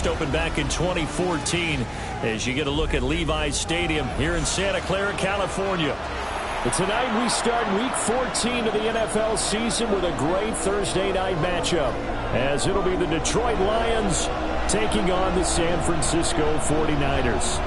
Opened back in 2014 as you get a look at Levi's Stadium here in Santa Clara, California. But tonight we start week 14 of the NFL season with a great Thursday night matchup, as it'll be the Detroit Lions taking on the San Francisco 49ers.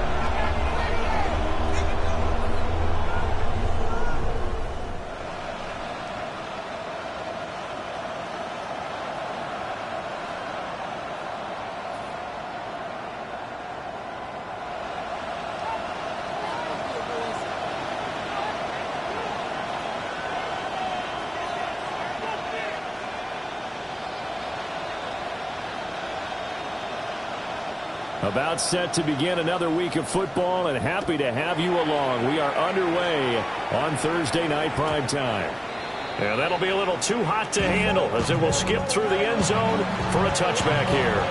About set to begin another week of football, and happy to have you along. We are underway on Thursday night primetime. Yeah, that'll be a little too hot to handle as it will skip through the end zone for a touchback here.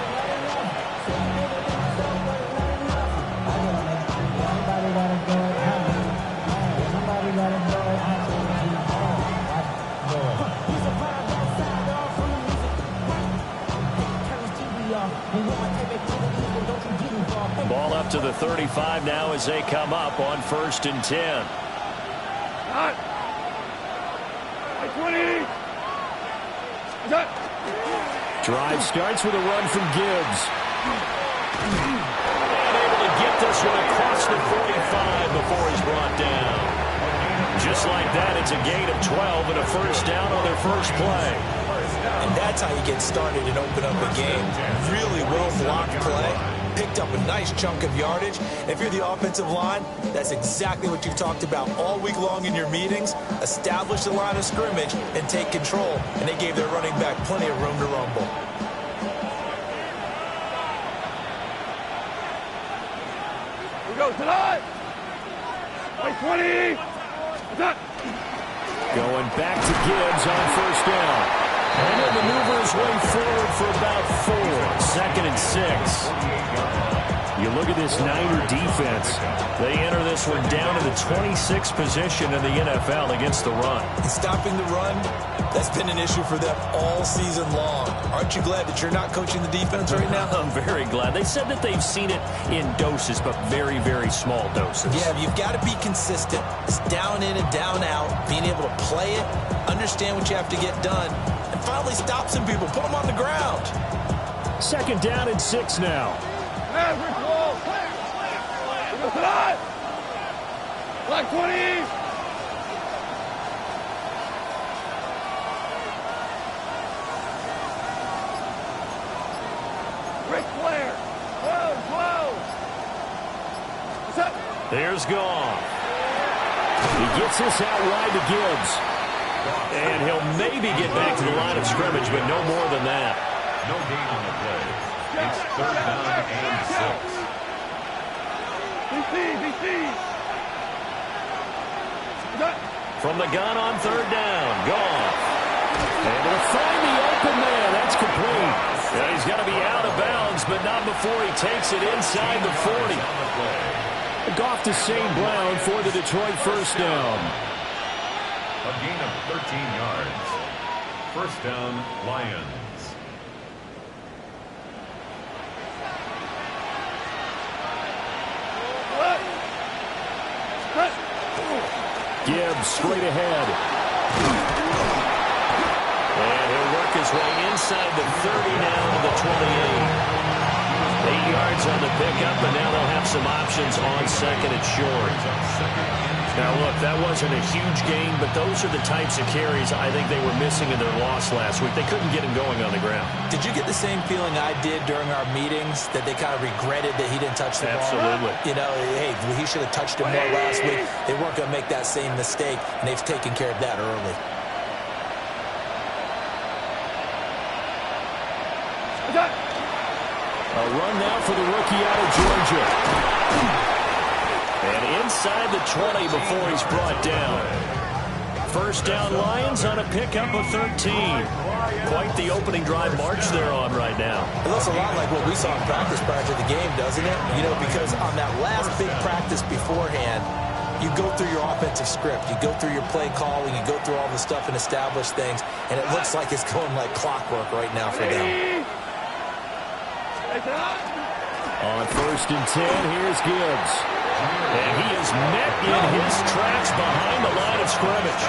Ball up to the 35 now as they come up on 1st and 10. Drive starts with a run from Gibbs. And able to get this one across the 45 before he's brought down. Just like that, it's a gain of 12 and a first down on their first play. And that's how you get started and open up a game. Really well-blocked play. Picked up a nice chunk of yardage. If you're the offensive line, that's exactly what you've talked about all week long in your meetings. Establish the line of scrimmage and take control. And they gave their running back plenty of room to rumble. We go tonight. 20. Going back to Gibbs on 1st down. And he'll maneuver his way forward for about 4. 2nd and 6. You look at this Niner defense. They enter this one down in the 26th position in the NFL against the run. And stopping the run, that's been an issue for them all season long. Aren't you glad that you're not coaching the defense right now? I'm very glad. They said that they've seen it in doses, but very, very small doses. Yeah, you've got to be consistent. It's down in and down out, being able to play it, understand what you have to get done, and finally stop some people, put them on the ground. 2nd down and 6 now. Black 20. Rick Flair. 12. Here's Goff. He gets this out wide to Gibbs. And he'll maybe get back to the line of scrimmage, but no more than that. No gain on the play. It's 3rd down and 6. BC. From the gun on 3rd down, Goff. And he'll find the open man. That's complete. Yeah, he's got to be out of bounds, but not before he takes it inside the 40. Goff to St. Brown for the Detroit first down. A gain of 13 yards. 1st down, Lions. Gibbs straight ahead. And he'll work his way inside the 30 now to the 28. 8 yards on the pickup, and now they'll have some options on 2nd and short. Now, look, that wasn't a huge gain, but those are the types of carries I think they were missing in their loss last week. They couldn't get him going on the ground. Did you get the same feeling I did during our meetings, that they kind of regretted that he didn't touch the ball? Absolutely. You know, hey, he should have touched him more last week. They weren't going to make that same mistake, and they've taken care of that early. A run now for the rookie out of Georgia. And inside the 20 before he's brought down. 1st down Lions on a pickup of 13. Quite the opening drive march they're on right now. It looks a lot like what we saw in practice prior to the game, doesn't it? You know, because on that last big practice beforehand, you go through your offensive script. You go through your play calling. You go through all the stuff and establish things. And it looks like it's going like clockwork right now for them. On 1st and 10, here's Gibbs. And he is met in his tracks behind the line of scrimmage.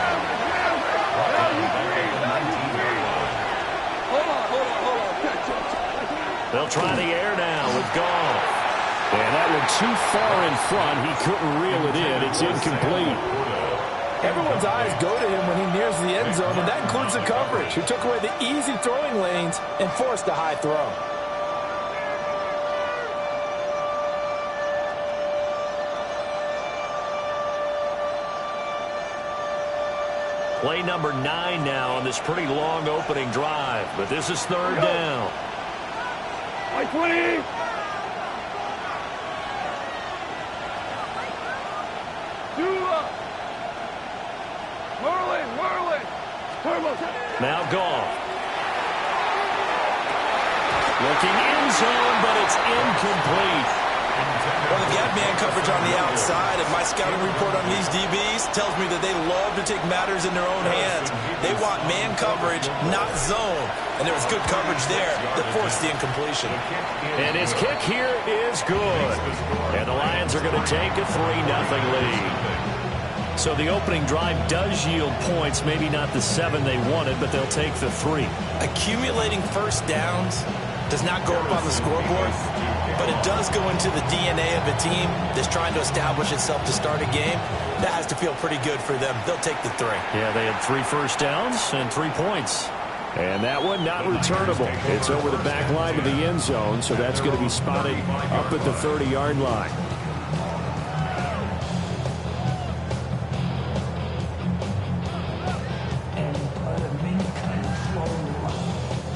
They'll try the air now with Goff. And that one too far in front. He couldn't reel it in. It's incomplete. Everyone's eyes go to him when he nears the end zone, and that includes the coverage, who took away the easy throwing lanes and forced a high throw. Play number 9 now on this pretty long opening drive. But this is 3rd down. Like 20. Now Goff. Looking in zone, but it's incomplete. Well, they've got man coverage on the outside, and my scouting report on these DBs tells me that they love to take matters in their own hands. They want man coverage, not zone. And there was good coverage there that forced the incompletion. And his kick here is good. And the Lions are going to take a 3-0 lead. So the opening drive does yield points, maybe not the 7 they wanted, but they'll take the 3. Accumulating first downs does not go up on the scoreboard, but it does go into the DNA of a team that's trying to establish itself to start a game. That has to feel pretty good for them. They'll take the 3. Yeah, they had 3 first downs and 3 points. And that one not returnable. It's over the back line of the end zone, so that's going to be spotted up at the 30-yard line.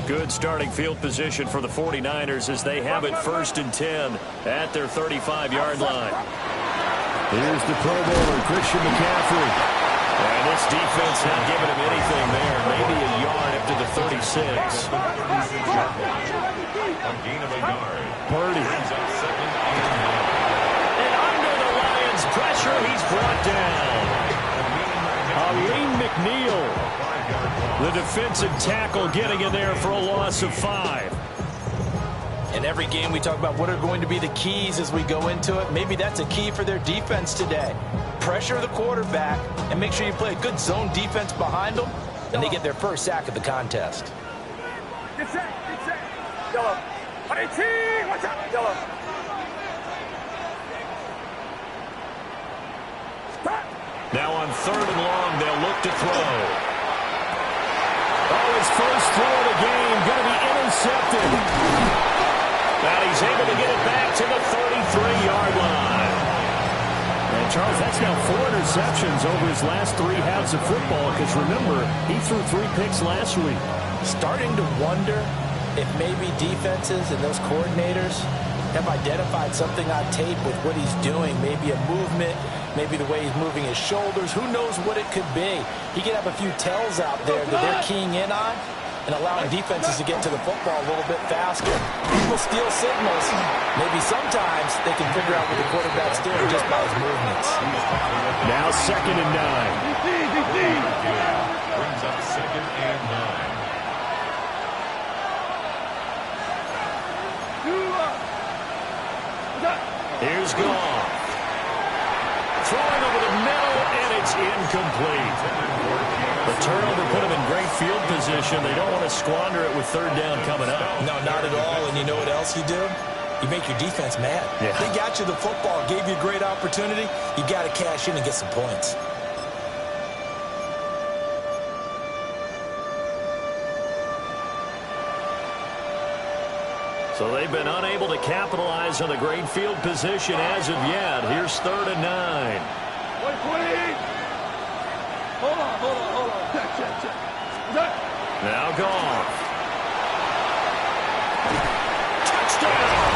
Good starting field position for the 49ers as they have it 1st and 10 at their 35-yard line. Here's the Pro Bowler, Christian McCaffrey. And this defense not giving him anything there. Maybe a yard up to the 36. A gain of a yard. Purdy. And under the Lions' pressure, he's brought down. Alim McNeil. The defensive tackle getting in there for a loss of 5. In every game we talk about what are going to be the keys as we go into it. Maybe that's a key for their defense today. Pressure the quarterback and make sure you play a good zone defense behind them, and they get their first sack of the contest. Get set. Yellow. 18. Watch out. Yellow. Now on 3rd and long, they'll look to throw. Oh, his first throw of the game going to be intercepted. And he's able to get it back to the 33-yard line. And Charles, that's now 4 interceptions over his last 3 halves of football, because remember, he threw 3 picks last week. Starting to wonder if maybe defenses and those coordinators have identified something on tape with what he's doing, maybe a movement, maybe the way he's moving his shoulders. Who knows what it could be? He could have a few tells out there that they're keying in on and allowing defenses to get to the football a little bit faster. People steal signals. Maybe sometimes they can figure out what the quarterback's doing just by his movements. Now 2nd and 9. Brings up 2nd and 9. Here's Goff. Throwing over the middle, and it's incomplete. The turnover put them in great field position. They don't want to squander it with 3rd down coming up. No, not at all. And you know what else you do? You make your defense mad. Yeah. They got you the football, gave you a great opportunity. You got to cash in and get some points. So they've been unable to capitalize on the great field position as of yet. Here's 3rd and 9. 20. Hold on. Check. Now Goff. Touchdown!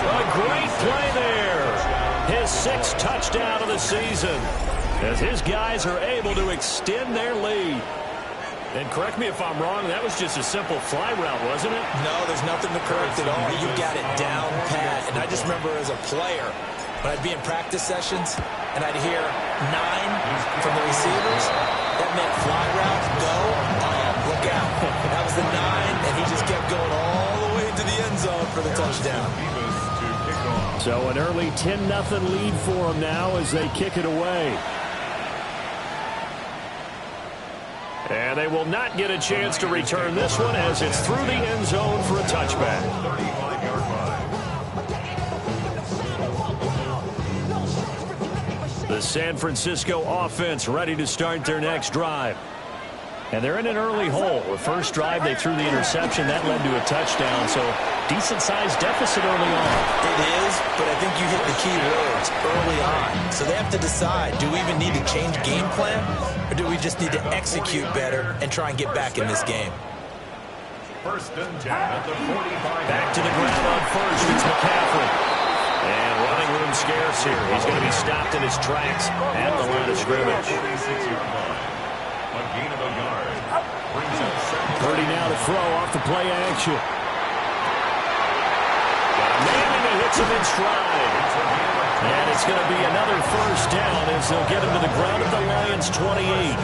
A great play there. His 6th touchdown of the season, as his guys are able to extend their lead. And correct me if I'm wrong, that was just a simple fly route, wasn't it? No, there's nothing to correct at all. You got it down pat. And I just remember as a player, when I'd be in practice sessions, and I'd hear 9 from the receivers, that meant fly route, go, look out. That was the 9, and he just kept going all the way to the end zone for the touchdown. So an early 10-0 lead for them now as they kick it away. And they will not get a chance to return this one as it's through the end zone for a touchback. 35-yard line. The San Francisco offense ready to start their next drive. And they're in an early hole. The first drive, they threw the interception. That led to a touchdown. So decent-sized deficit early on. It is, but I think you hit the key words early on. So they have to decide, do we even need to change game plan? Or do we just need to execute better and try and get back in this game? First and 10 at the 45. Back to the ground on first. It's McCaffrey. And running room scarce here. He's going to be stopped in his tracks at the line of scrimmage. 46-yard line. A gain of a yard. Brings up second. Purdy now to throw off the play action. Got a man and he hits him in stride. And it's going to be another first down as they'll get him to the ground at the Lions' 28.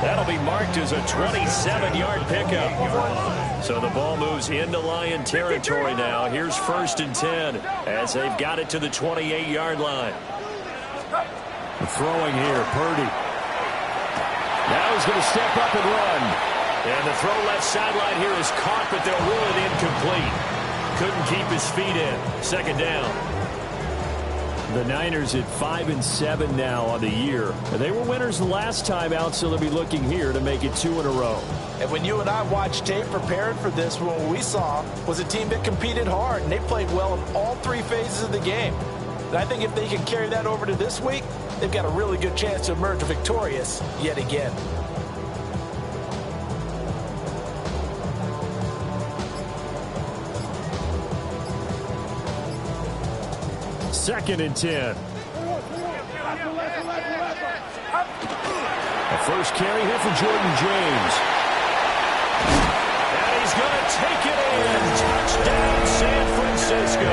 That'll be marked as a 27-yard pickup. So the ball moves into Lion territory now. Here's first and 10 as they've got it to the 28-yard line. Throwing here, Purdy. Now he's going to step up and run. And the throw left sideline here is caught, but they'll rule it incomplete. Couldn't keep his feet in. Second down. The Niners at 5-7 now on the year. They were winners the last time out, so they'll be looking here to make it 2 in a row. And when you and I watched tape preparing for this, what we saw was a team that competed hard, and they played well in all three phases of the game. And I think if they can carry that over to this week, they've got a really good chance to emerge victorious yet again. Second and 10. A first carry here for Jordan James. And he's going to take it in. Touchdown, San Francisco.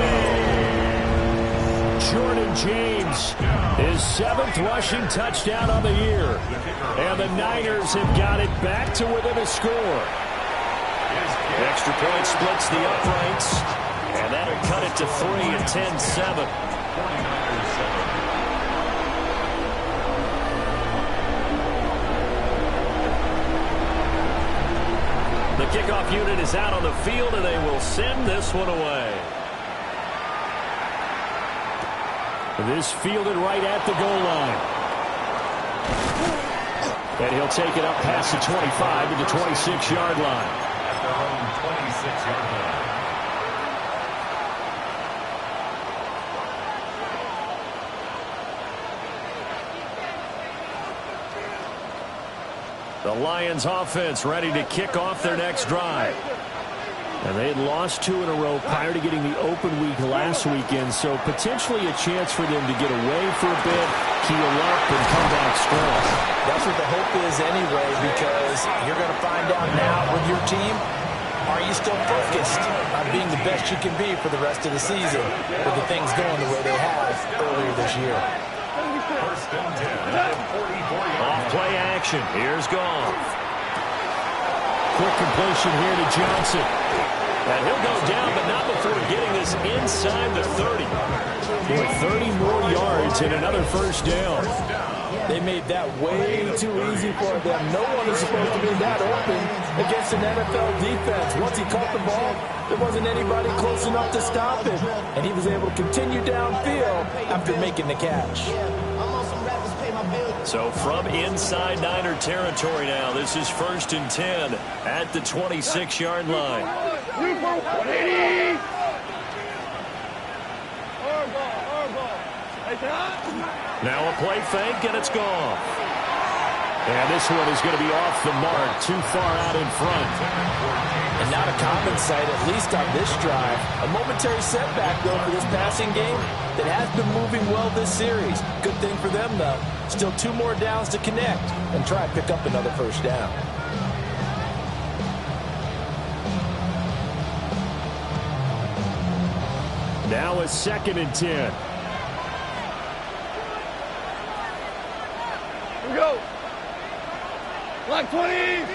Jordan James, his 7th rushing touchdown on the year. And the Niners have got it back to within a score. Extra point splits the uprights. And that'll cut it to 3 at 10-7. The kickoff unit is out on the field, and they will send this one away. This fielded right at the goal line. And he'll take it up past the 25 to the 26-yard line. At their own 26-yard line. The Lions offense ready to kick off their next drive. And they had lost 2 in a row prior to getting the open week last weekend, so potentially a chance for them to get away for a bit, heal up, and come back strong. That's what the hope is anyway, because you're going to find out now with your team, are you still focused on being the best you can be for the rest of the season with the things going the way they have earlier this year? First and 10 at the 44-yard line. Off play action. Here's Goff. Quick completion here to Johnson. And he'll go down, but not before getting this inside the 30. Boy, 30 more yards and another first down. They made that way too easy for them. No one is supposed to be that open against an NFL defense. Once he caught the ball, there wasn't anybody close enough to stop him. And he was able to continue downfield after making the catch. So from inside Niner territory now, this is first and 10 at the 26-yard line. Now a play fake, and it's gone. And this one is going to be off the mark, too far out in front. And not a common sight, at least on this drive. A momentary setback, though, for this passing game that has been moving well this series. Good thing for them, though. Still 2 more downs to connect and try and pick up another first down. Now a second and 10. Here we go. Block 20.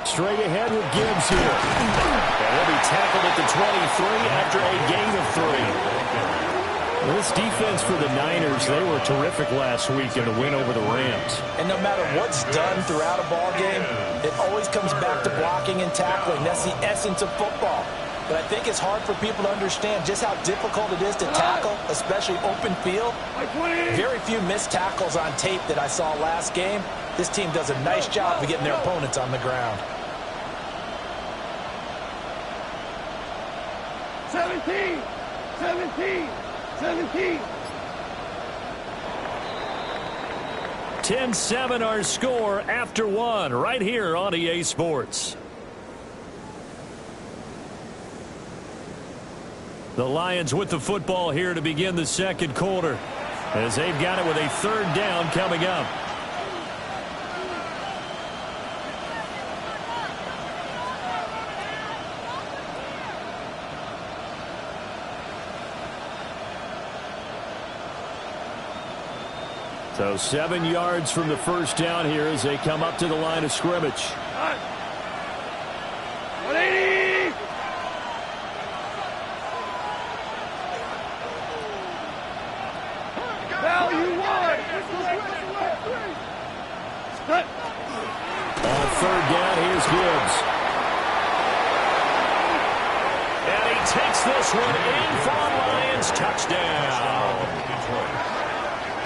Straight ahead with Gibbs here. And he'll be tackled at the 23 after a gain of 3. This defense for the Niners, they were terrific last week in the win over the Rams. And no matter what's done throughout a ball game, it always comes back to blocking and tackling. That's the essence of football. But I think it's hard for people to understand just how difficult it is to tackle, especially open field. Very few missed tackles on tape that I saw last game. This team does a nice job of getting their opponents on the ground. 17, 17, 17. 10-7 our score after 1 right here on EA Sports. The Lions with the football here to begin the second quarter, as they've got it with a third down coming up. So 7 yards from the first down here as they come up to the line of scrimmage. 180. Value one. On third down, here's Gibbs. And he takes this one in for a Lions touchdown.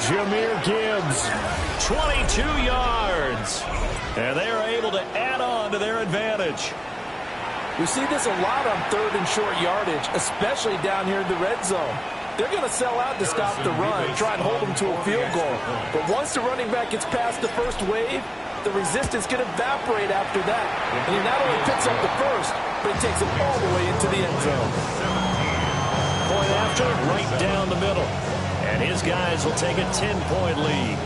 Jahmyr Gibbs, 22 yards. And they are able to add on to their advantage. We see this a lot on third and short yardage, especially down here in the red zone. They're going to sell out to stop the run, try and hold them to a field goal. But once the running back gets past the first wave, the resistance can evaporate after that. And he not only picks up the first, but he takes it all the way into the end zone. Point after, right down the middle. And his guys will take a 10-point lead.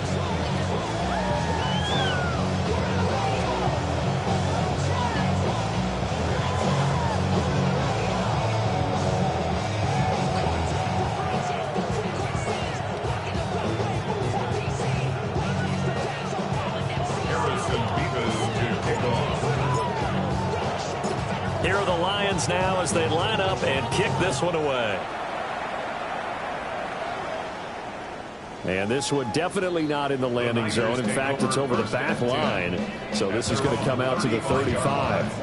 Here are the Lions now as they line up and kick this one away. and this one definitely not in the landing zone. In fact, it's over the back line, so this is going to come out to the 35.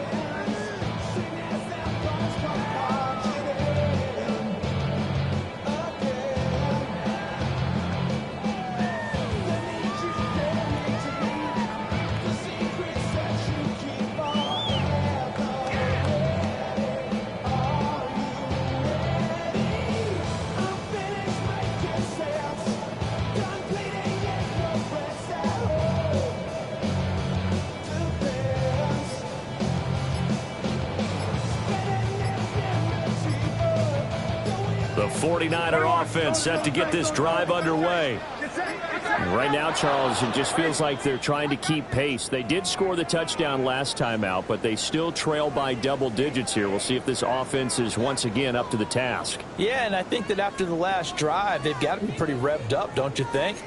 The 49er offense set to get this drive underway. And right now, Charles, it just feels like they're trying to keep pace. They did score the touchdown last time out, but they still trail by double digits here. We'll see if this offense is once again up to the task. Yeah, and I think that after the last drive, they've got to be pretty revved up, don't you think?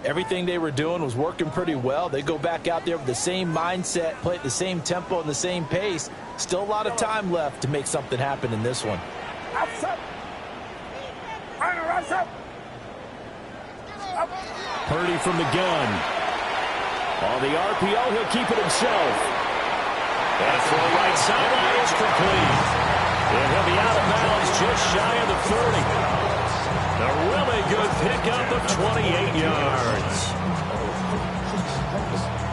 Everything they were doing was working pretty well. They go back out there with the same mindset, play at the same tempo and the same pace. Still a lot of time left to make something happen in this one. Purdy from the gun. On the RPO, he'll keep it himself. That throw right sideline is complete. And he'll be out of bounds just shy of the 30. A really good pickup of 28 yards.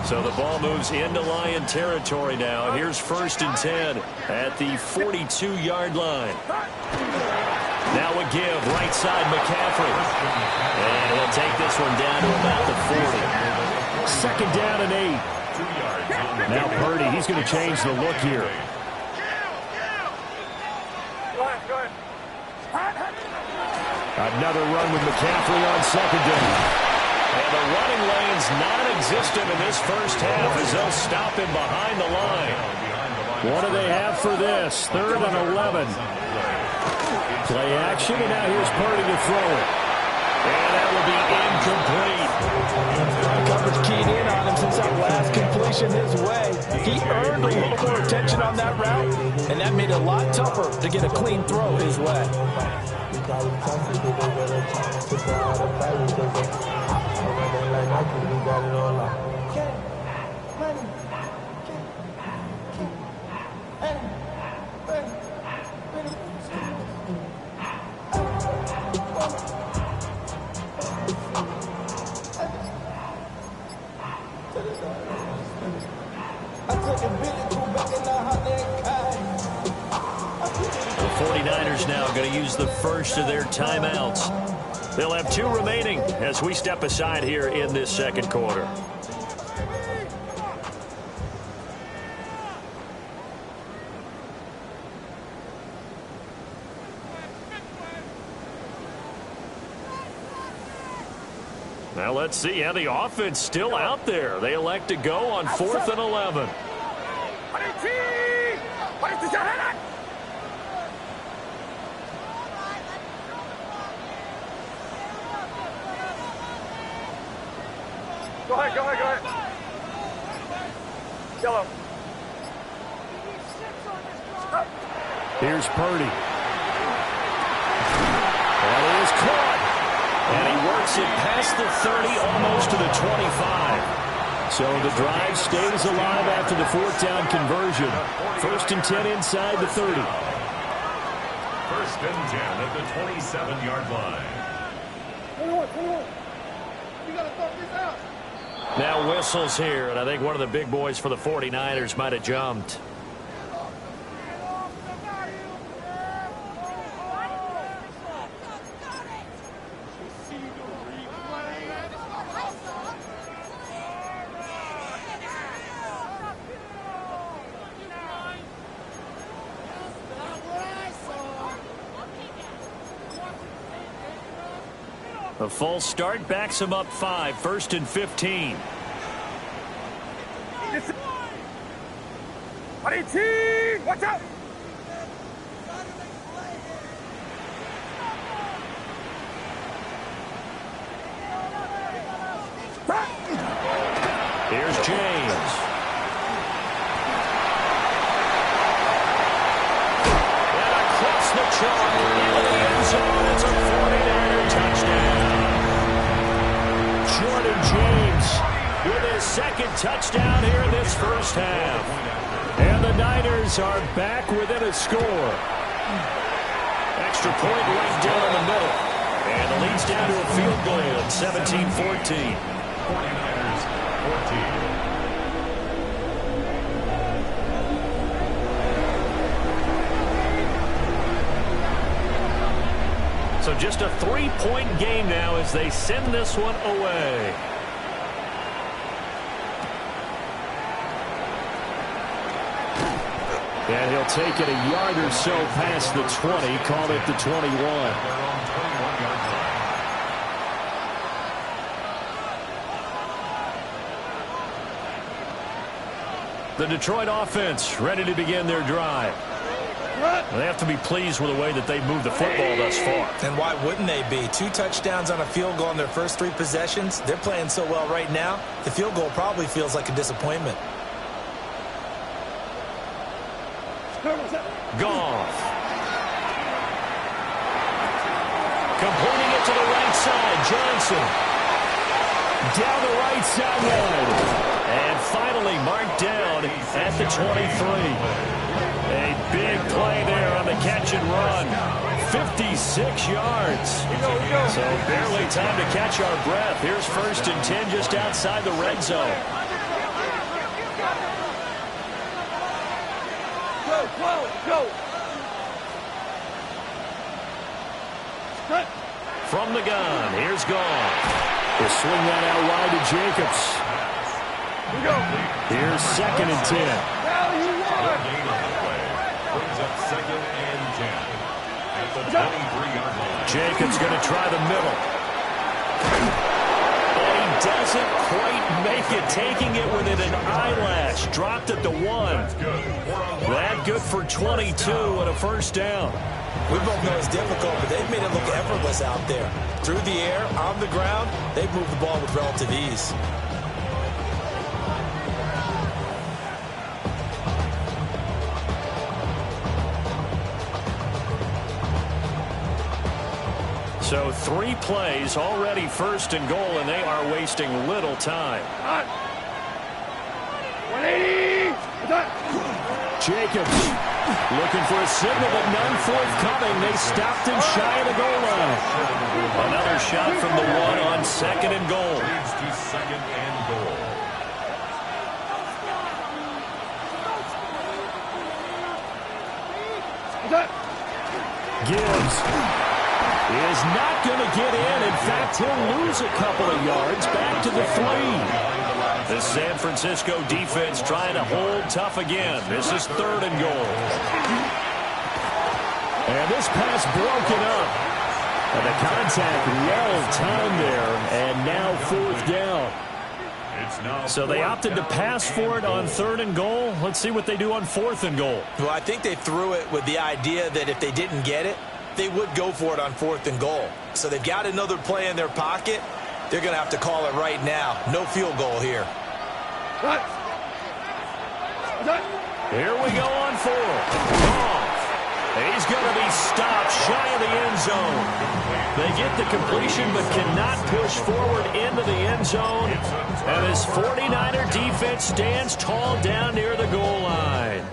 So the ball moves into Lion territory now. Here's 1st and 10 at the 42-yard line. Now a give, right side McCaffrey. And he'll take this one down to about the 40. 2nd down and 8. Now Purdy, he's going to change the look here. Another run with McCaffrey on 2nd down. And the running lane's non-existent in this first half as they'll stop him behind the line. What do they have for this? 3rd and 11. Play action, and now here's Purdy to throw it. And that will be incomplete. Coverage keyed in on him since that last completion his way. He earned a little more attention on that route, and that made it a lot tougher to get a clean throw his way. The 49ers now going to use the first of their timeouts. They'll have 2 remaining as we step aside here in this second quarter. Now let's see how the offense still out there. They elect to go on 4th and 11. Go ahead. Yellow. Here's Purdy. That is caught. And he works it past the 30, almost to the 25. So the drive stays alive after the 4th down conversion. 1st and 10 inside the 30. 1st and 10 at the 27-yard line. 21. You got to thump this out. Now whistles here, and I think one of the big boys for the 49ers might have jumped. A false start backs him up 5, 1st and 15. Watch out! Here's James. And across the chalk into the end zone. It's a 49er touchdown. Jordan James with his 2nd touchdown here in this first half. And the Niners are back within a score. Extra point right down the middle. And the lead's down to a field goal at 17-14. 49ers 14. So just a 3-point game now as they send this one away. And he'll take it a yard or so past the 20, call it the 21. Their own 21-yard line. The Detroit offense ready to begin their drive. They have to be pleased with the way that they've moved the football thus far. And why wouldn't they be? 2 touchdowns on a field goal in their first 3 possessions. They're playing so well right now, the field goal probably feels like a disappointment. Goff. Completing it to the right side. Johnson. Down the right sideline. And finally marked down at the 23. A big play there on the catch and run. 56 yards. So barely time to catch our breath. Here's 1st and 10 just outside the red zone. Go. From the gun, here's Goff. They swing that out wide to Jacobs. Here's 2nd and 10. Gain on the play. Brings up 2nd and 10 at the 23-yard line. Jacobs going to try the middle. And he doesn't quite make it, taking it within an eyelash. Dropped at the 1. That's good. That good for 22 and a 1st down. We both know it's difficult, but they've made it look effortless out there. Through the air, on the ground, they've moved the ball with relative ease. So 3 plays, already first and goal, and they are wasting little time. 180. Jacobs looking for a signal, but none forthcoming. They stopped him shy of the goal line. Another shot from the 1 on second and goal. Leads to second and goal. Gibbs is not going to get in. In fact, he'll lose a couple of yards back to the 3. The San Francisco defense trying to hold tough again. This is third and goal. And this pass broken up. And the contact well timed there. And now fourth down. So they opted to pass for it on third and goal. Let's see what they do on fourth and goal. Well, I think they threw it with the idea that if they didn't get it, they would go for it on fourth and goal. So they've got another play in their pocket. They're going to have to call it right now. No field goal here. Here we go on fourth. He's going to be stopped shy of the end zone. They get the completion but cannot push forward into the end zone. And his 49er defense stands tall down near the goal line.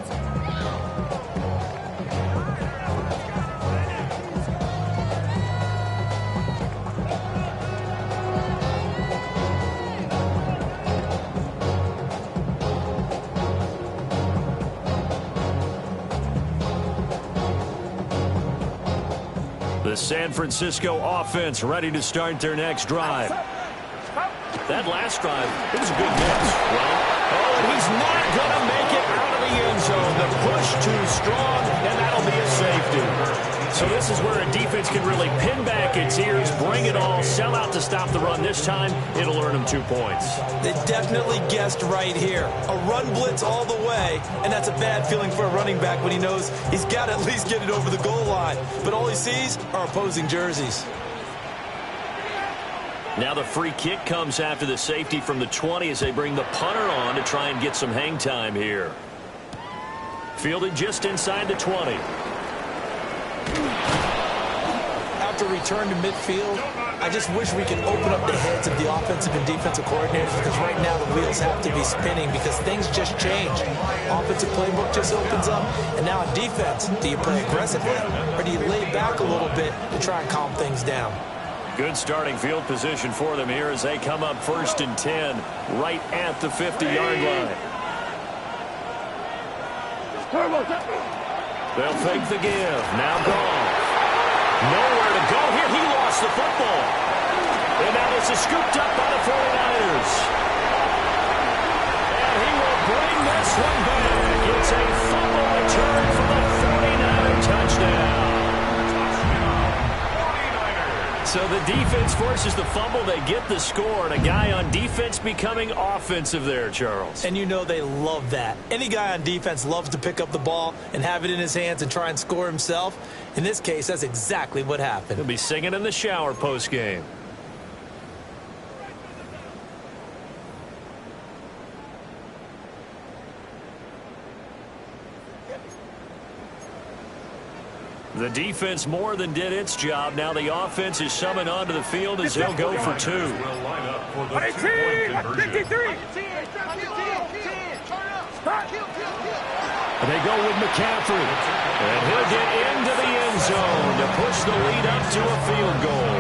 The San Francisco offense ready to start their next drive. That last drive, it was a good miss. Well, and he's not going to make it out of the end zone. The push too strong, and that'll be a safety. So this is where a defense can really pin back its ears, bring it all, sell out to stop the run. This time, it'll earn them 2 points. They definitely guessed right here. A run blitz all the way, and that's a bad feeling for a running back when he knows he's got to at least get it over the goal line. But all he sees are opposing jerseys. Now the free kick comes after the safety from the 20 as they bring the punter on to try and get some hang time here. Fielded just inside the 20. After return to midfield, I just wish we could open up the heads of the offensive and defensive coordinators, because right now the wheels have to be spinning because things just change. Offensive playbook just opens up, and now in defense, do you play aggressively or do you lay back a little bit to try and calm things down? Good starting field position for them here as they come up first and 10 right at the 50-yard line. They'll fake the give. Now gone. Nowhere to go here. He lost the football. And now this is scooped up by the 49ers. And he will bring this one back. It's a fumble return for the 49er touchdown. So the defense forces the fumble. They get the score. And a guy on defense becoming offensive there, Charles. And you know they love that. Any guy on defense loves to pick up the ball and have it in his hands and try and score himself. In this case, that's exactly what happened. He'll be singing in the shower post-game. The defense more than did its job. Now the offense is summoned onto the field as they'll go for 2. Will line up for the 2-point conversion. They go with McCaffrey. And he'll get into the end zone to push the lead up to a field goal.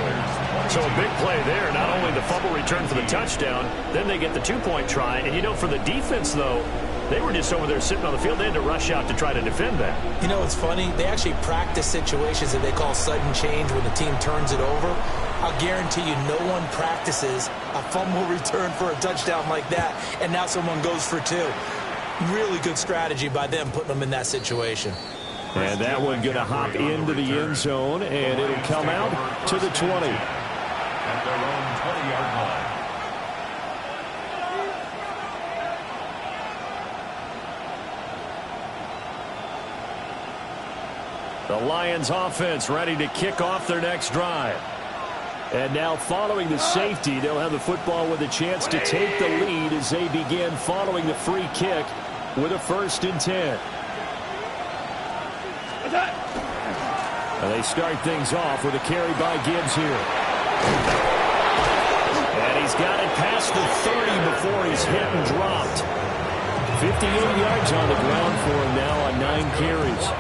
So a big play there. Not only the fumble return for the touchdown, then they get the 2-point try. And, you know, for the defense, though, they were just over there sitting on the field. They had to rush out to try to defend that. You know, it's funny. They actually practice situations that they call sudden change when the team turns it over. I'll guarantee you no one practices a fumble return for a touchdown like that, and now someone goes for 2. Really good strategy by them putting them in that situation. And that one going to hop into the end zone, and it'll come out to the 20. At their own 20-yard line. The Lions offense ready to kick off their next drive. And now following the safety, they'll have the football with a chance to take the lead as they begin following the free kick with a 1st and 10. And they start things off with a carry by Gibbs here. And he's got it past the 30 before he's hit and dropped. 58 yards on the ground for him now on 9 carries.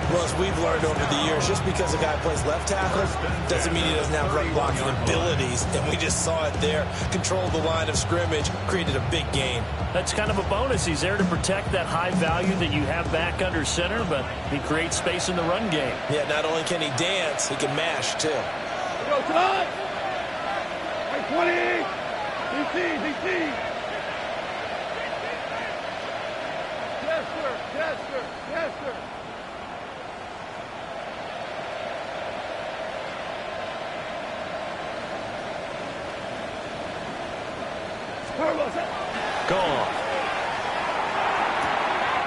Well, as we've learned over the years, just because a guy plays left tackle doesn't mean he doesn't have run blocking abilities. And we just saw it there. Controlled the line of scrimmage, created a big gain. That's kind of a bonus. He's there to protect that high value that you have back under center, but he creates space in the run game. Yeah, not only can he dance, he can mash, too. Go, Todd! 20! DC! Yes, sir! Yes, sir! Yes, sir! Gone.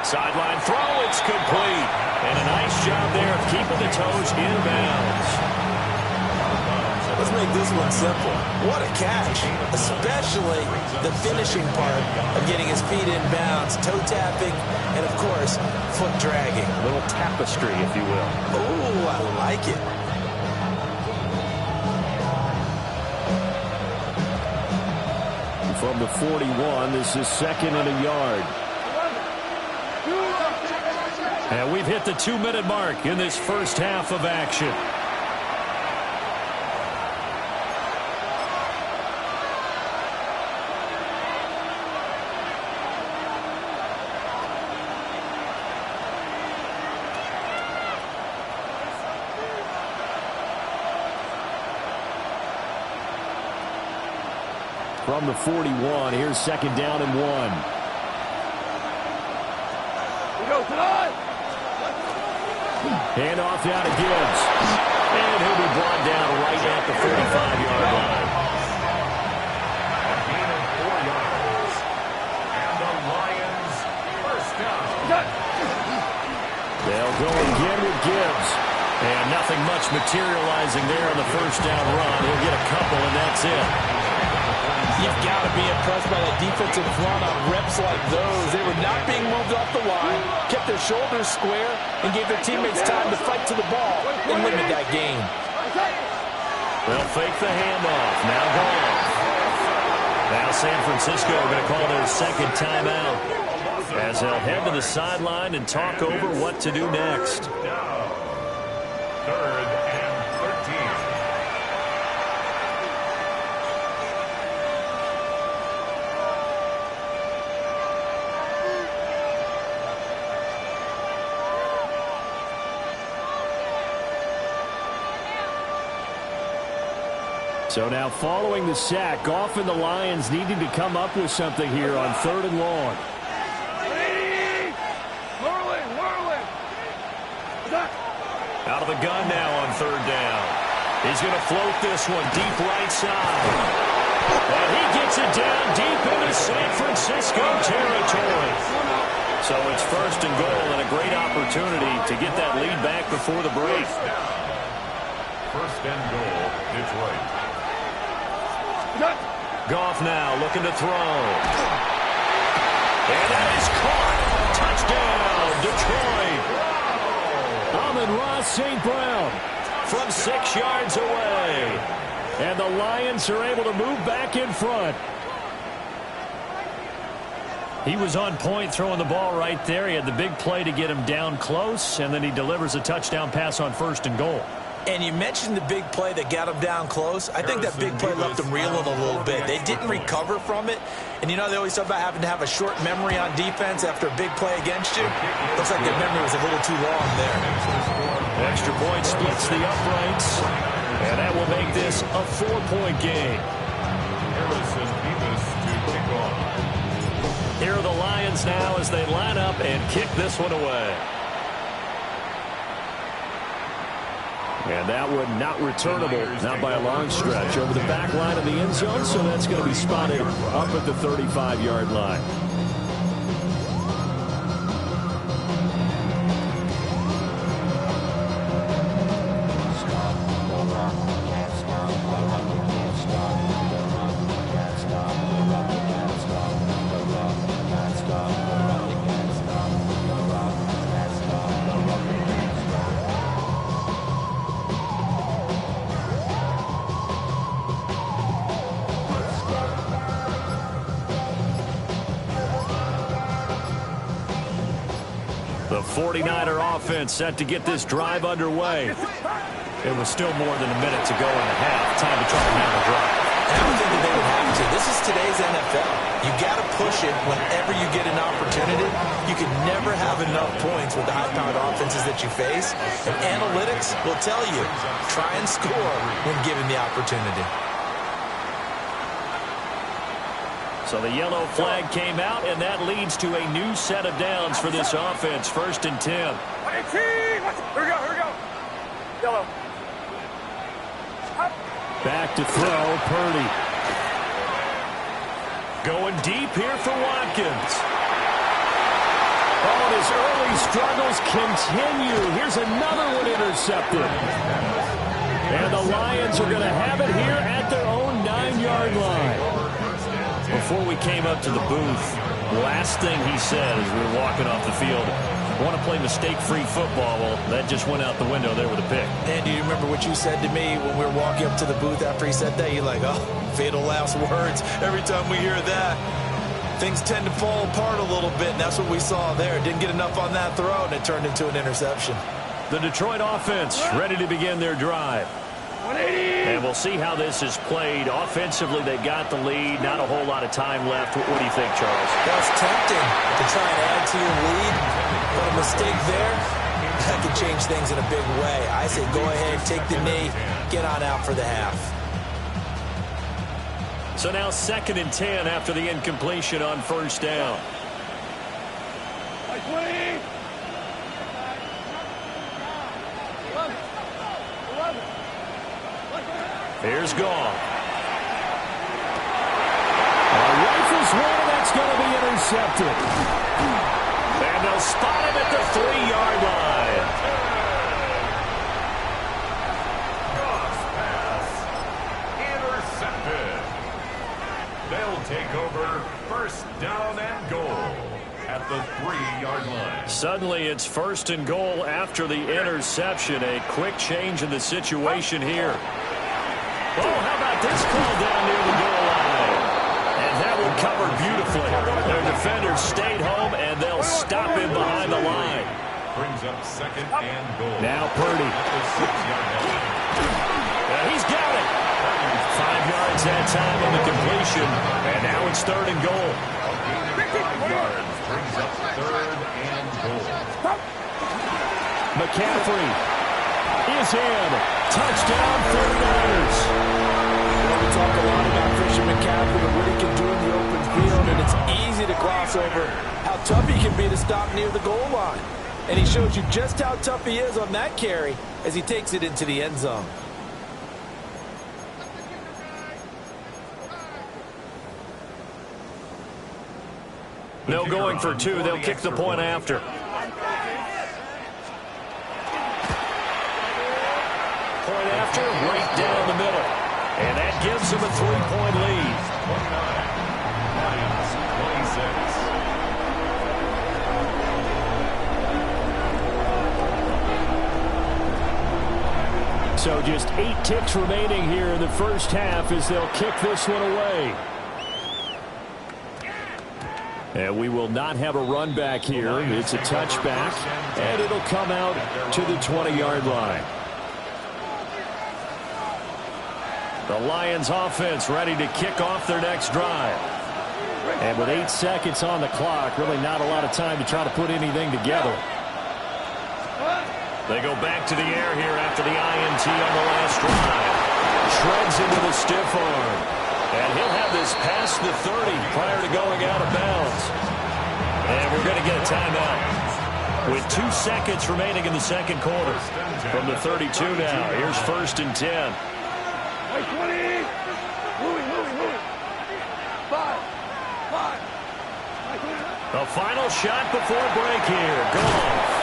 Sideline throw, it's complete. And a nice job there of keeping the toes in bounds. Let's make this one simple. What a catch, especially the finishing part of getting his feet in bounds, toe tapping, and of course, foot dragging. A little tapestry, if you will. Ooh, I like it. From the 41, this is 2nd and a yard. And we've hit the 2-minute mark in this first half of action. From the 41, here's 2nd down and 1. We go, Todd! Hand off down to Gibbs. And he'll be brought down right at the 45-yard line. A gain of 4 yards. And the Lions first down. They'll go again with Gibbs. And nothing much materializing there on the first down run. He'll get a couple, and that's it. You've got to be impressed by that defensive front on reps like those. They were not being moved off the line, kept their shoulders square, and gave their teammates time to fight to the ball and limit that gain. They'll fake the handoff. Now Goff. Now San Francisco going to call their 2nd timeout as they'll head to the sideline and talk over what to do next. 3rd and 13. So now following the sack, Goff and the Lions needing to come up with something here on 3rd and long. Whirling! Out of the gun now on 3rd down. He's going to float this one deep right side. And he gets it down deep into San Francisco territory. So it's 1st and goal and a great opportunity to get that lead back before the break. 1st and goal, Detroit. Goff now looking to throw. And that is caught. Touchdown, Detroit. Amon-Ra St. Brown from 6 yards away. And the Lions are able to move back in front. He was on point throwing the ball right there. He had the big play to get him down close, and then he delivers a touchdown pass on 1st and goal. And you mentioned the big play that got him down close. I think that big play left them reeling a little bit. They didn't recover from it. And, you know, they always talk about having to have a short memory on defense after a big play against you. Looks like their memory was a little too long there. Extra point splits the uprights. And that will make this a 4-point game. Harrison Beavis to kick off. Here are the Lions now as they line up and kick this one away. And that one not returnable, not by a long stretch, over the back line of the end zone, so that's going to be spotted up at the 35-yard line. The 49er offense set to get this drive underway. It was still more than a minute to go in the half. Time to try another drive. I don't think that they would have to. This is today's NFL. You got to push it whenever you get an opportunity. You can never have enough points with the high-powered offenses that you face. And analytics will tell you, try and score when given the opportunity. So the yellow flag came out, and that leads to a new set of downs for this offense. 1st and 10. Here we go, here we go. Yellow. Back to throw, Purdy. Going deep here for Watkins. Oh, and his early struggles continue. Here's another one intercepted. And the Lions are going to have it here at their own 9-yard line. Before we came up to the booth, last thing he said as we were walking off the field, I want to play mistake-free football. Well, that just went out the window there with a pick. And do you remember what you said to me when we were walking up to the booth after he said that? You're like, oh, fatal last words. Every time we hear that, things tend to fall apart a little bit, and that's what we saw there. Didn't get enough on that throw, and it turned into an interception. The Detroit offense ready to begin their drive. 180. And we'll see how this is played. Offensively, they got the lead. Not a whole lot of time left. What do you think, Charles? Well, it's tempting to try and add to your lead, but a mistake there, that could change things in a big way. I say go ahead, take the knee, get on out for the half. So now 2nd and 10 after the incompletion on 1st down. 20. 11. Here's Goff. Rifles one, and that's going to be intercepted. And they'll spot him at the 3-yard line. Goff's pass intercepted. They'll take over 1st down and goal at the 3-yard line. Suddenly it's 1st and goal after the interception. A quick change in the situation here. Oh, how about this call down near the goal line? And that one covered beautifully. Their defenders stayed home, and they'll stop him behind the line. Brings up 2nd and goal. Now Purdy. At the 6-yard line. He's got it. 5 yards that time on the completion. And now it's 3rd and goal. A gain of 5 yards brings up 3rd and goal. McCaffrey is in. Touchdown, 49ers. We talk a lot about Christian McCaffrey and what he can do in the open field, and it's easy to gloss over how tough he can be to stop near the goal line. And he shows you just how tough he is on that carry as he takes it into the end zone. No going for 2. They'll kick the point after. Point after, right down the middle. And that gives them a 3-point lead. 29-26. So just 8 ticks remaining here in the first half as they'll kick this one away. And we will not have a run back here. It's a touchback, and it'll come out to the 20-yard line. The Lions offense ready to kick off their next drive. And with 8 seconds on the clock, really not a lot of time to try to put anything together. They go back to the air here after the INT on the last drive. Shreds into the stiff arm. And he'll have this past the 30 prior to going out of bounds. And we're going to get a timeout with 2 seconds remaining in the 2nd quarter. From the 32 now, here's 1st and 10. 20. Moving. 5. The final shot before break here. Goff.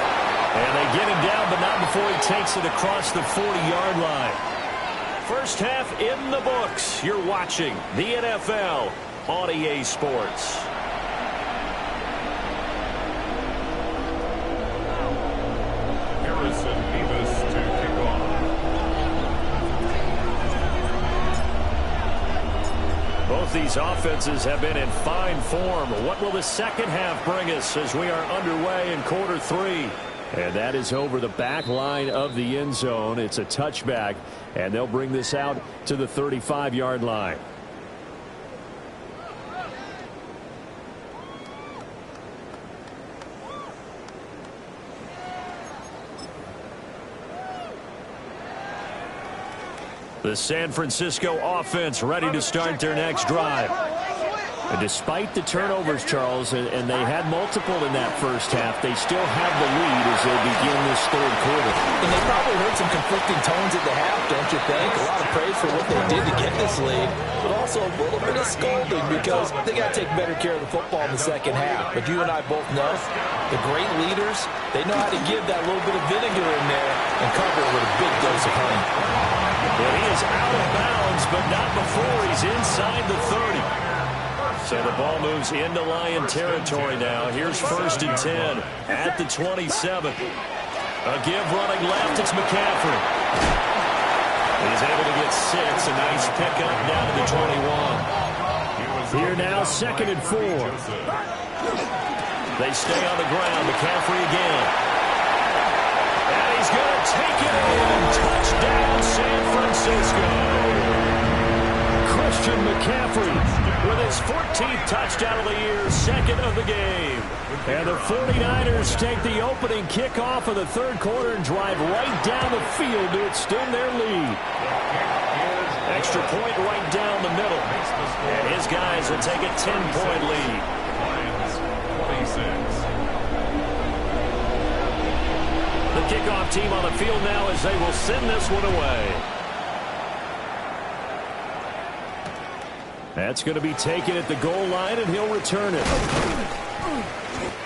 And they get him down, but not before he takes it across the 40-yard line. First half in the books. You're watching the NFL on EA Sports. Harrison Davis to kick off. Both these offenses have been in fine form. What will the second half bring us as we are underway in quarter 3? And that is over the back line of the end zone. It's a touchback, and they'll bring this out to the 35-yard line. The San Francisco offense ready to start their next drive. And despite the turnovers, Charles, and they had multiple in that first half, they still have the lead as they begin this third quarter. And they probably heard some conflicting tones at the half, don't you think? A lot of praise for what they did to get this lead, but also a little bit of scolding because they got to take better care of the football in the second half. But you and I both know the great leaders, they know how to give that little bit of vinegar in there and cover it with a big dose of honey. Well, he is out of bounds, but not before he's inside the 30. So the ball moves into Lion territory now. Here's 1st and 10 at the 27. A give running left. It's McCaffrey. He's able to get 6. A nice pickup down to the 21. Here now, 2nd and 4. They stay on the ground. McCaffrey again. And he's going to take it in. Touchdown, San Francisco. Christian McCaffrey with his 14th touchdown of the year, 2nd of the game. And the 49ers take the opening kickoff of the third quarter and drive right down the field to extend their lead. Extra point right down the middle. And his guys will take a 10-point lead. The kickoff team on the field now as they will send this one away. That's going to be taken at the goal line, and he'll return it.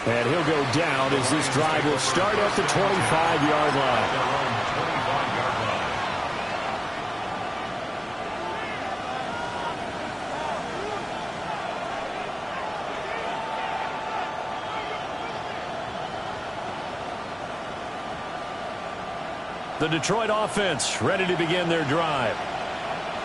And he'll go down as this drive will start at the 25-yard line. The Detroit offense ready to begin their drive.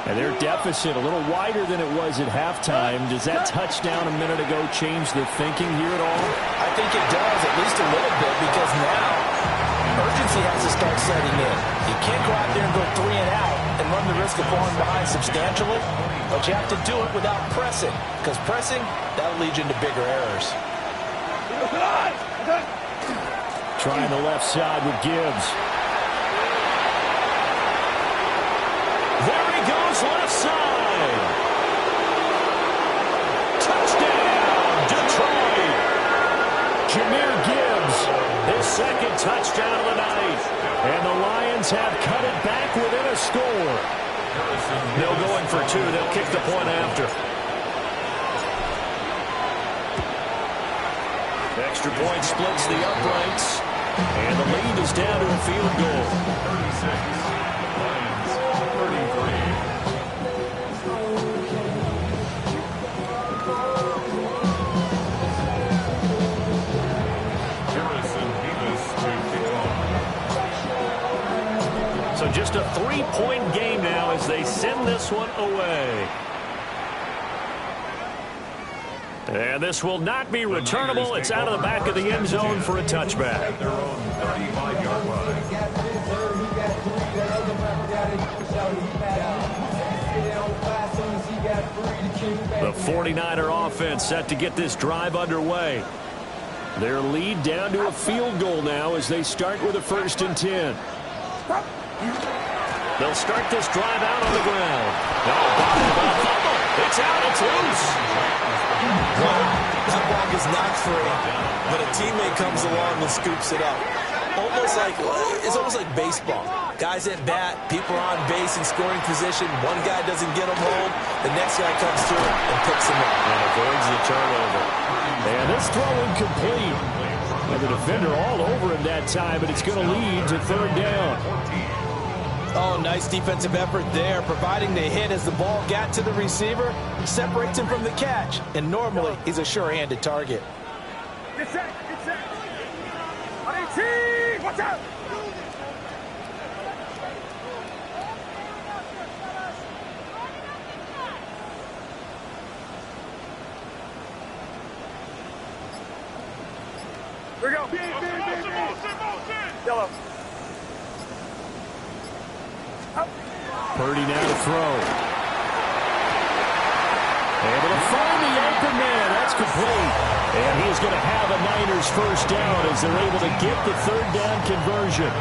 And their deficit a little wider than it was at halftime. Does that touchdown a minute ago change the thinking here at all? I think it does, at least a little bit, because now urgency has to start setting in. You can't go out there and go 3 and out and run the risk of falling behind substantially, but you have to do it without pressing, because pressing, that'll lead you into bigger errors. Trying the left side with Gibbs. There he goes, left side. Touchdown, Detroit. Jameer Gibbs, his 2nd touchdown of the night. And the Lions have cut it back within a score. They'll go in for 2. They'll kick the point after. Extra point splits the uprights. And the lead is down to a field goal. 36. So just a 3-point game now as they send this one away. And this will not be returnable. It's out of the back of the end zone for a touchback. The 49er offense set to get this drive underway. Their lead down to a field goal now as they start with a 1st and 10. They'll start this drive out on the ground. It's out. It's loose. That ball is not free, but a teammate comes along and scoops it up. It's almost like baseball. Guys at bat, people are on base in scoring position. One guy doesn't get him home. The next guy comes through and picks him up. And avoids the turnover. And this throw incomplete. And the defender all over him that time, but it's going to lead to 3rd down. Oh, nice defensive effort there, providing the hit as the ball got to the receiver, separates him from the catch, and normally he's a sure-handed target. Get set, get set. IT, watch out. we go. Yellow. Purdy now to throw. Able to find the open man. That's complete. And he's going to have a Niners first down as they're able to get the third down conversion.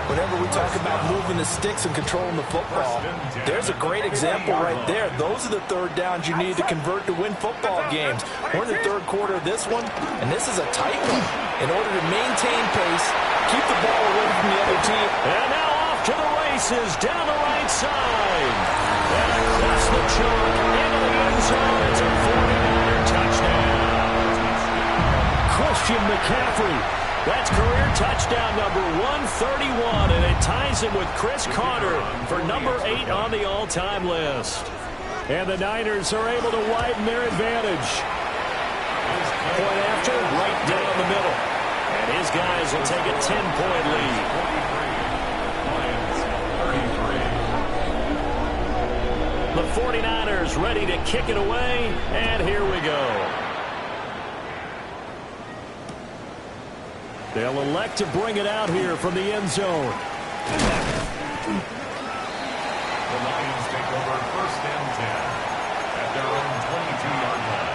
Whenever we talk about moving the sticks and controlling the football, there's a great example right there. Those are the third downs you need to convert to win football games. We're in the third quarter of this one, and this is a tight one. In order to maintain pace, keep the ball away from the other team. And now off to the races down the right side. And across the chalk into the end zone. It's a 49er touchdown. Christian McCaffrey. That's career touchdown number 131, and it ties him with Chris Carter for number 8 on the all-time list. And the Niners are able to widen their advantage. Point after, right down the middle. And his guys will take a 10-point lead. The 49ers ready to kick it away, and here we go. They'll elect to bring it out here from the end zone. The Lions take over first and 10 at their own 22-yard line.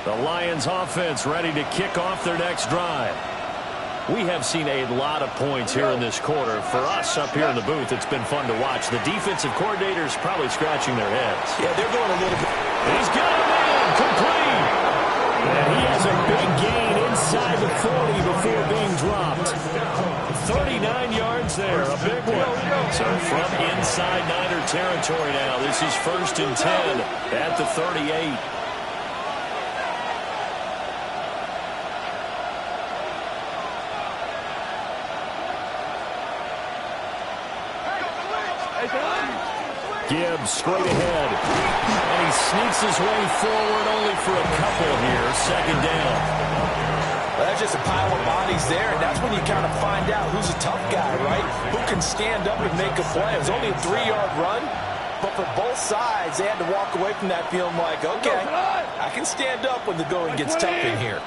The Lions offense ready to kick off their next drive. We have seen a lot of points here in this quarter. For us up here in the booth, it's been fun to watch. The defensive coordinators probably scratching their heads. Yeah, they're going a little bit. He's got a man complete. And he has a big gain inside the 40 before being dropped. 39 yards there, a big one. So from inside Niner territory now, this is first and 10 at the 38. Gibbs straight ahead. And he sneaks his way forward only for a couple here. Second down. Well, that's just a pile of bodies there, and that's when you kind of find out who's a tough guy, right? Who can stand up and make a play. It was only a 3-yard run, but for both sides, they had to walk away from that feeling like, okay, I can stand up when the going gets tough in here.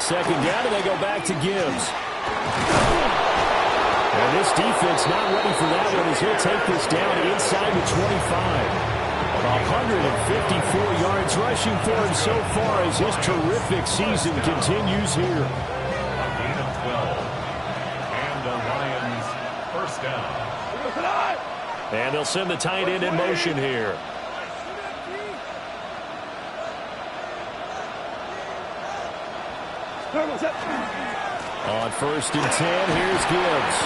Second down, and they go back to Gibbs. And this defense not ready for that one as he'll take this down inside the 25. 154 yards rushing for him so far as his terrific season continues here. A gain of 12. And the Lions first down. And they'll send the tight end in motion here. On first and 10, here's Gibbs.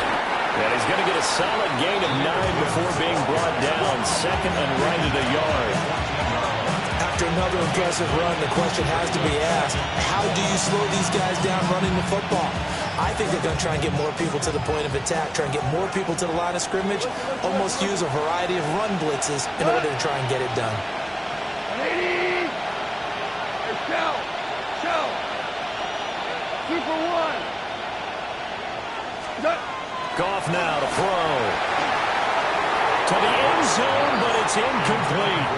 And he's going to get a solid gain of 9 before being brought down. Second and right at a yard. After another impressive run, the question has to be asked, how do you slow these guys down running the football? I think they're going to try and get more people to the point of attack, try and get more people to the line of scrimmage, almost use a variety of run blitzes in order to try and get it done. 180. Shell. 2 for 1. Goff now to throw. To the end zone, but it's incomplete.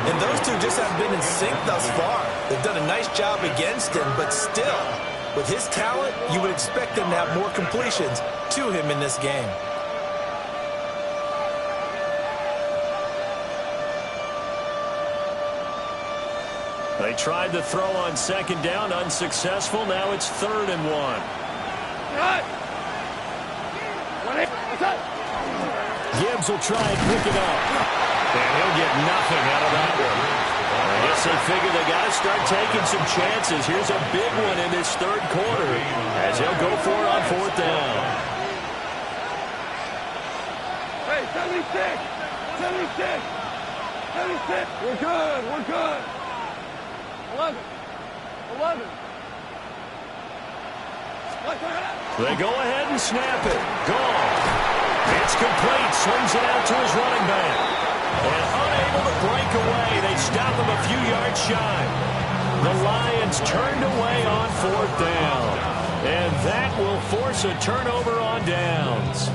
And those two just haven't been in sync thus far. They've done a nice job against him, but still, with his talent, you would expect them to have more completions to him in this game. They tried to throw on second down, unsuccessful. Now it's 3rd and 1. Gibbs will try and pick it up. And he'll get nothing out of that one. I guess they figure they got to start taking some chances. Here's a big one in this third quarter as he'll go for it on 4th down. Hey, 76. 76. 76. We're good. 11. They go ahead and snap it. Gone. It's complete. Swings it out to his running back. And unable to break away. They stop him a few yards shy. The Lions turned away on 4th down. And that will force a turnover on downs.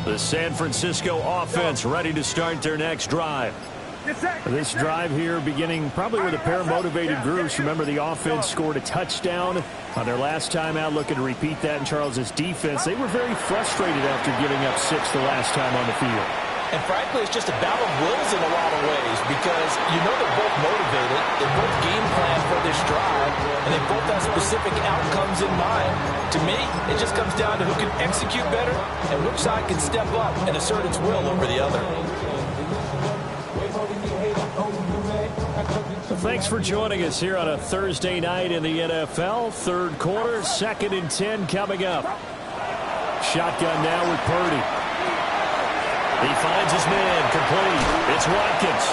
The San Francisco offense ready to start their next drive. This drive here beginning probably with a pair of motivated groups. Remember, the offense scored a touchdown on their last time out. Looking to repeat that in Charles's defense. They were very frustrated after giving up 6 the last time on the field. And frankly, it's just a battle of wills in a lot of ways because you know they're both motivated. They both game plan for this drive, and they both have specific outcomes in mind. To me, it just comes down to who can execute better and which side can step up and assert its will over the other. Thanks for joining us here on a Thursday night in the NFL. Third quarter, 2nd and 10 coming up. Shotgun now with Purdy. He finds his man, complete. It's Watkins.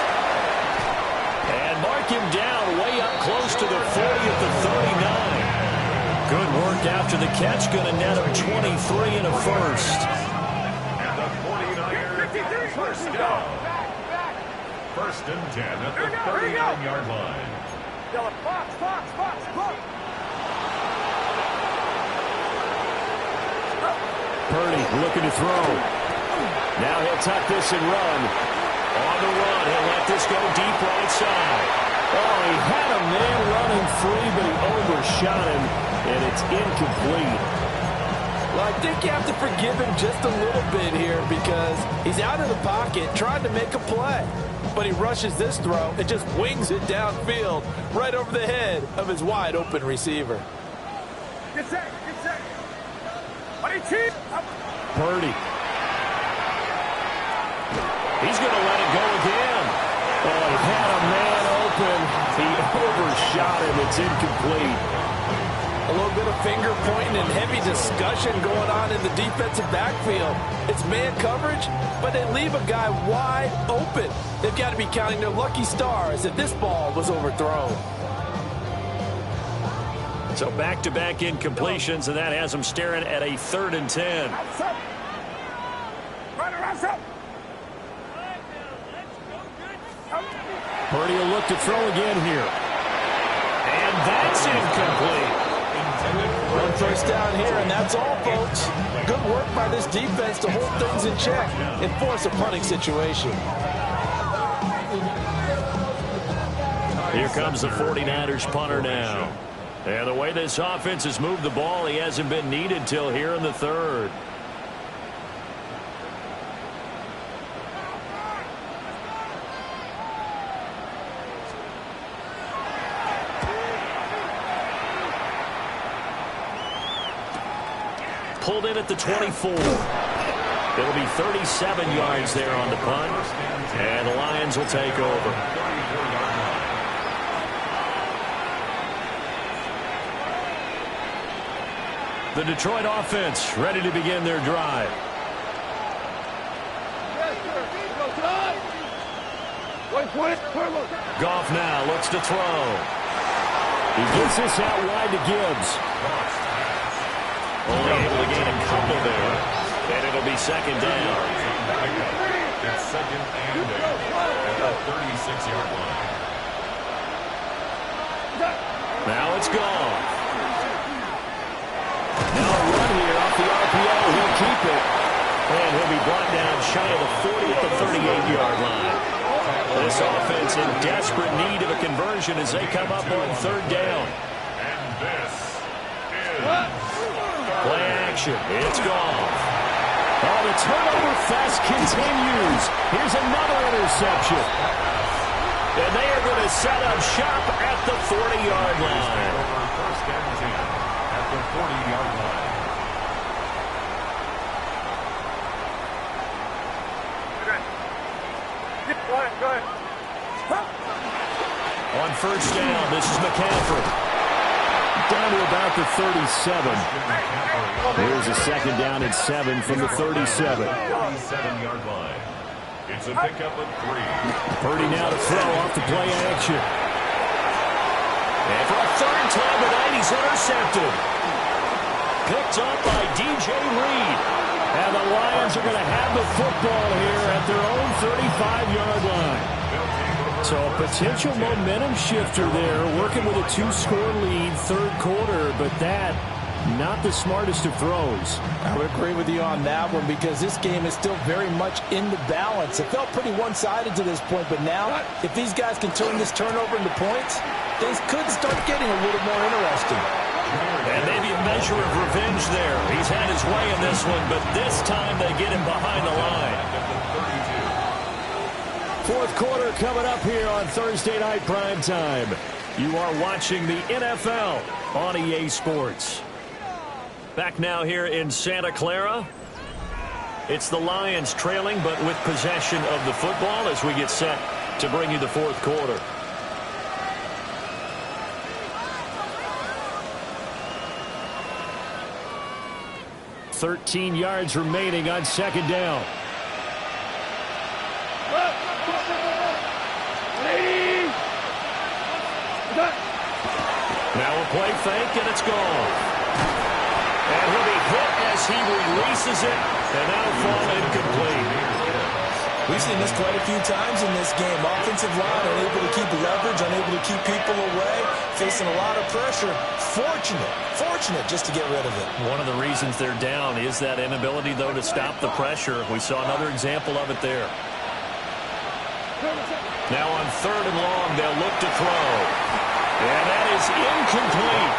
And mark him down way up close to the 40 at the 39. Good work after the catch. Going to net him 23 and a first. And the 49ers first down. First and 10 at the 39-yard line. Purdy looking to throw. Now he'll tuck this and run. On the run, he'll let this go deep right side. Oh, he had a man running free, but he overshot him, and it's incomplete. Well, I think you have to forgive him just a little bit here because he's out of the pocket trying to make a play. But he rushes this throw and just wings it downfield right over the head of his wide-open receiver. Get set. Purdy. He's going to let it go again. Oh, he had a man open. He overshot him. It's incomplete. A little bit of finger pointing and heavy discussion going on in the defensive backfield. It's man coverage, but they leave a guy wide open. They've got to be counting their lucky stars that this ball was overthrown. So back-to-back incompletions, and that has them staring at a 3rd and 10. Purdy will look to throw again here. And that's incomplete. One first down here, and that's all, folks. Good work by this defense to hold things in check and force a punting situation. Here comes the 49ers punter now. And the way this offense has moved the ball, he hasn't been needed till here in the 3rd. Pulled in at the 24. It'll be 37 yards there on the punt. And the Lions will take over. The Detroit offense ready to begin their drive. Goff now looks to throw. He gets this out wide to Gibbs. Only able to gain a couple there. And it'll be 2nd down. It's 2nd and 8 at the 36-yard line. Now it's gone. Now a run here off the RPO. He'll keep it. And he'll be brought down shy of the 40 at the 38-yard line. This offense in desperate need of a conversion as they come up on 3rd down. And this is... Play action. It's gone. Oh, the turnover fest continues. Here's another interception. And they are going to set up shop at the 40-yard line. First and 10 at the 40-yard line. Go ahead. On 1st down, this is McCaffrey. Down to about the 37. Here's a 2nd down and 7 from the 37. 37-yard line. It's a pickup of 3. Purdy now to throw off the play action. And for a 3rd time tonight, he's intercepted. Picked up by DJ Reed. And the Lions are going to have the football here at their own 35-yard line. So a potential momentum shifter there, working with a 2-score lead, 3rd quarter, but that Not the smartest of throws. I would agree with you on that one because this game is still very much in the balance. It felt pretty one-sided to this point, but now, if these guys can turn this turnover into points, things could start getting a little more interesting. And maybe a measure of revenge there. He's had his way in this one, but this time they get him behind the line. Fourth quarter coming up here on Thursday Night Primetime. You are watching the NFL on EA Sports. Back now here in Santa Clara. It's the Lions trailing, but with possession of the football as we get set to bring you the fourth quarter. $13 yards remaining on second down. Now a play fake, and it's gone. And he'll be hit as he releases it, and that'll fall incomplete. We've seen this quite a few times in this game. Offensive line unable to keep leverage, unable to keep people away, facing a lot of pressure. Fortunate just to get rid of it. One of the reasons they're down is that inability, though, to stop the pressure. We saw another example of it there. Now on third and long, they'll look to throw. And that is incomplete.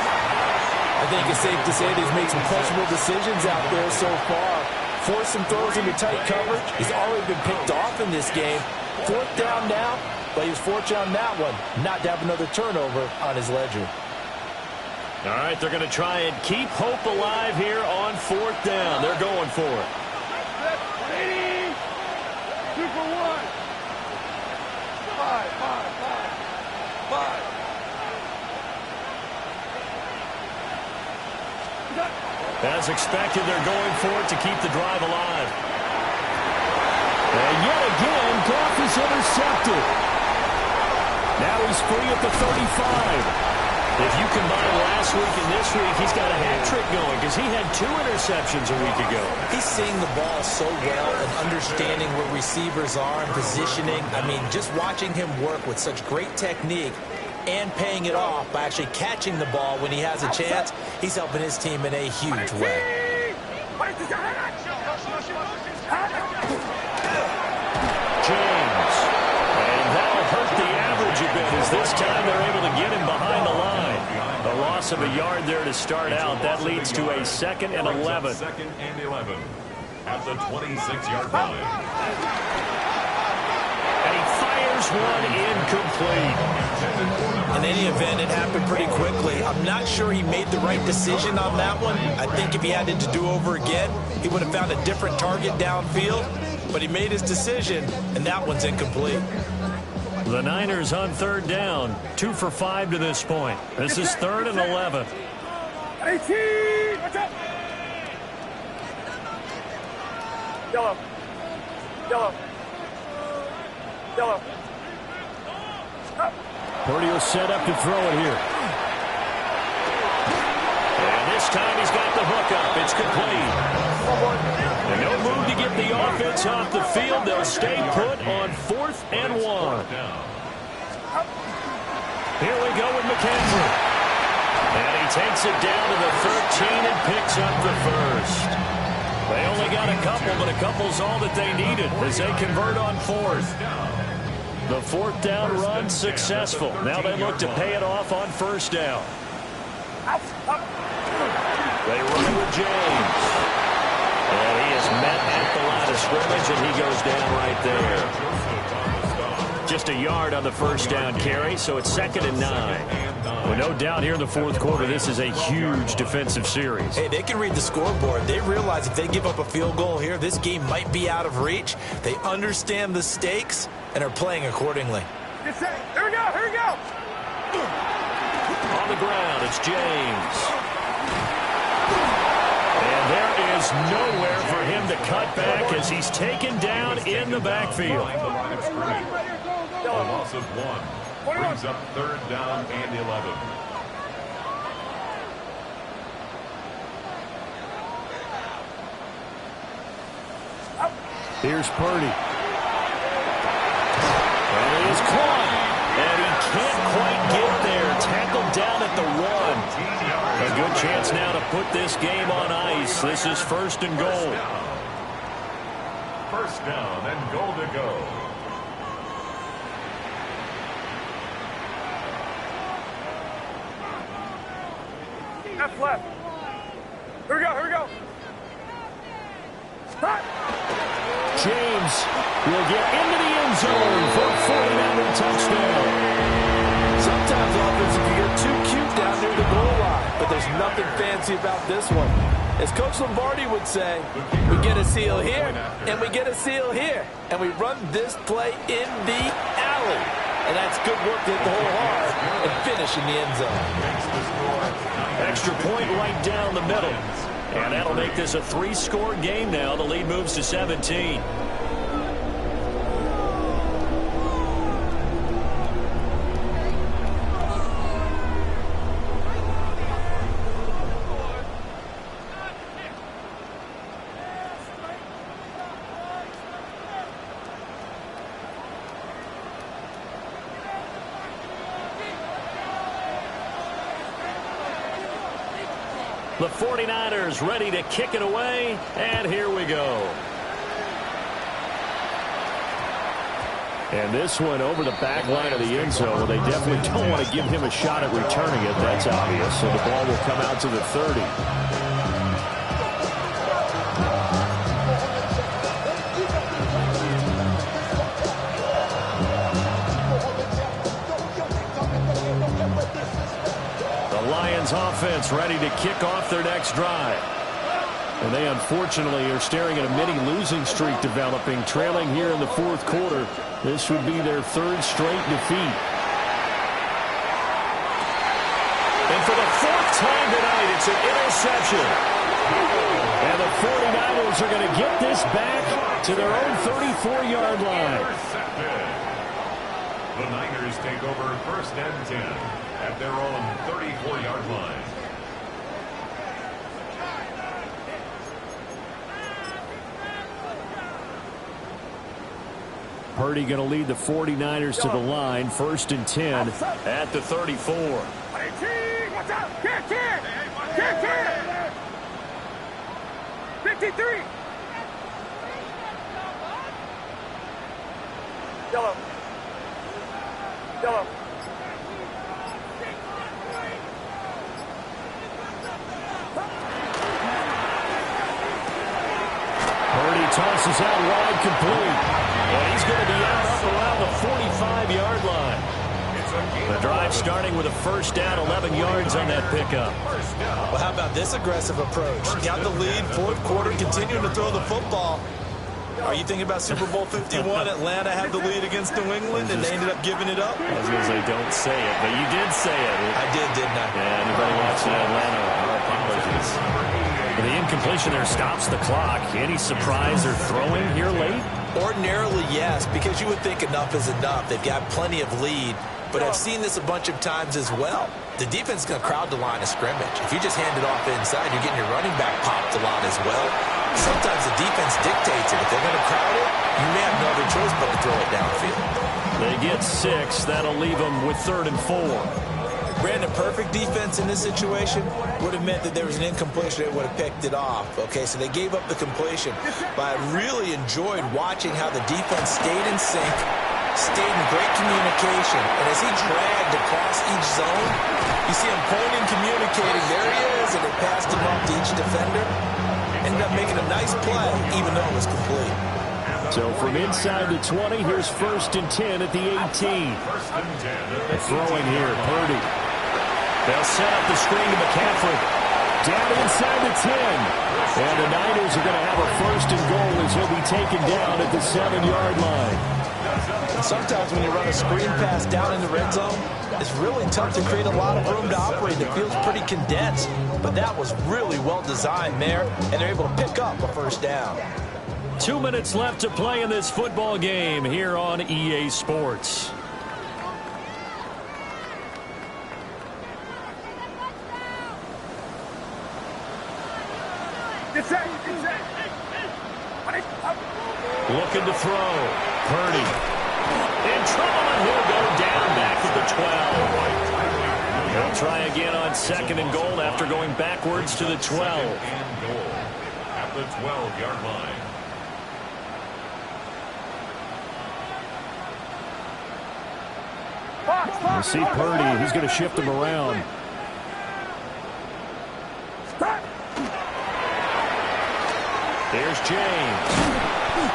I think it's safe to say that he's made some questionable decisions out there so far. Forced some throws into tight coverage. He's already been picked off in this game. Fourth down now, but he was fortunate on that one not to have another turnover on his ledger. All right, they're going to try and keep hope alive here on fourth down. They're going for it. 2 for 1. 5. As expected, they're going for it to keep the drive alive. And yet again, Goff is intercepted. Now he's free at the 35. If you combine last week and this week, he's got a hat trick going because he had 2 interceptions a week ago. He's seeing the ball so well and understanding where receivers are and positioning. I mean, just watching him work with such great technique and paying it off by actually catching the ball when he has a chance, he's helping his team in a huge way. James. And that'll hurt the average a bit as this time they're able to get him behind the line. A loss of a yard there to start out. That leads to a 2nd and 11. 2nd and 11 at the 26-yard line. And he fires one incomplete. In any event, it happened pretty quickly. I'm not sure he made the right decision on that one. I think if he had it to do over again, he would have found a different target downfield. But he made his decision, and that one's incomplete. The Niners on third down. 2 for 5 to this point. This is 3rd and 11. 18. Watch out. Yellow. Purdy will set up to throw it here. And this time he's got the hook up. It's complete. And no move to get the offense off the field. They'll stay put on 4th and 1. Here we go with McKenzie. And he takes it down to the 13 and picks up the first. They only got a couple, but a couple's all that they needed as they convert on 4th. The 4th down run successful. Now they look to pay it off on 1st down. They run with James. And he is met at the line of scrimmage, and he goes down right there. Just a yard on the 1st down carry, so it's 2nd and 9. Well, no doubt here in the 4th quarter, this is a huge defensive series. Hey, they can read the scoreboard. They realize if they give up a field goal here, this game might be out of reach. They understand the stakes and are playing accordingly. Here we go. On the ground, it's James. And there is nowhere for him to cut back as he's taken down in the backfield. A loss of 1 brings up 3rd down and 11. Here's Purdy. And it is caught. And he can't quite get there. Tackled down at the 1. A good chance now to put this game on ice. This is 1st and goal. First down and goal to go. That's left. Here we go, here we go. James will get into the end zone for a 49er touchdown. Sometimes offense can get too cute down near the goal line, but there's nothing fancy about this one. As Coach Lombardi would say, we get a seal here, and we get a seal here, and we run this play in the alley. And that's good work to hit the hole hard and finish in the end zone. Extra point right down the middle. And that'll make this a 3-score game now. The lead moves to 17. The 49ers ready to kick it away, and here we go. And this one over the back line of the end zone. They definitely don't want to give him a shot at returning it. That's obvious. So the ball will come out to the 30. Offense ready to kick off their next drive. And they unfortunately are staring at a mini losing streak developing, trailing here in the 4th quarter. This would be their 3rd straight defeat. And for the 4th time tonight, it's an interception. And the 49ers are going to get this back to their own 34-yard line. The Niners take over 1st and 10 at their own 34-yard line. Purdy going to lead the 49ers to the line. 1st and 10 at the 34. Watch out! Kid! 53! Yellow. Purdy tosses out wide, complete. And he's going to be out up around the 45-yard line. The drive starting with a 1st down, 11 yards on that pickup. Well, how about this aggressive approach? Got the lead, 4th quarter, continuing to throw the football. Are you thinking about Super Bowl 51? Atlanta had the lead against New England, and they ended up giving it up? I was going to say, don't say it, but you did say it. I did, didn't I? Yeah, anybody watching Atlanta, our apologies. The incompletion there stops the clock. Any surprise or throwing here late? Ordinarily, yes, because you would think enough is enough. They've got plenty of lead, but I've seen this a bunch of times as well. The defense is going to crowd the line of scrimmage. If you just hand it off inside, you're getting your running back popped a lot as well. Sometimes the defense dictates it. If they're going to crowd it, you may have no other choice but to throw it downfield. They get 6. That'll leave them with 3rd and 4. Brandon, perfect defense in this situation would have meant that there was an incompletion. They would have picked it off. Okay, so they gave up the completion. But I really enjoyed watching how the defense stayed in sync, stayed in great communication. And as he dragged across each zone, you see him pointing, communicating. There he is, and they passed him up to each defender. Ended up making a nice play, even though it was complete. So from inside the 20, here's 1st and 10 at the 18. Throwing here, Purdy. They'll set up the screen to McCaffrey. Down inside the 10. And the Niners are going to have a 1st and goal as he'll be taken down at the 7-yard line. And sometimes when you run a screen pass down in the red zone, it's really tough to create a lot of room to operate. It feels pretty condensed. But that was really well designed there, and they're able to pick up a 1st down. 2 minutes left to play in this football game here on EA Sports. Looking to throw. Purdy. In trouble, and he'll go down back at the 12. They'll try again on 2nd and goal after going backwards to the 12. And goal at the 12-yard line. You see Purdy. He's going to shift him around. There's James.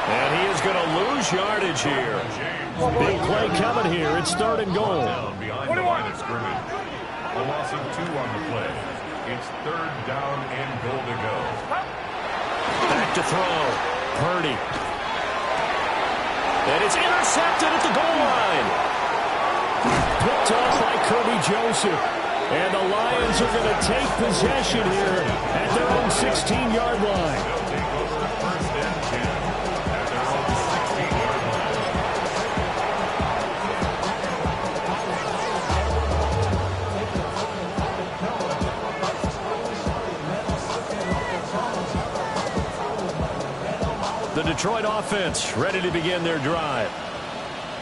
And he is going to lose yardage here. Big play coming here. It's 3rd and goal. Down behind the line of scrimmage. A loss of 2 on the play. It's 3rd down and goal to go. Back to throw. Purdy. And it's intercepted at the goal line. Picked off by Kirby Joseph. And the Lions are going to take possession here at their own 16-yard line. They'll take over 1st and 10 at their own 16-yard line. The Detroit offense ready to begin their drive.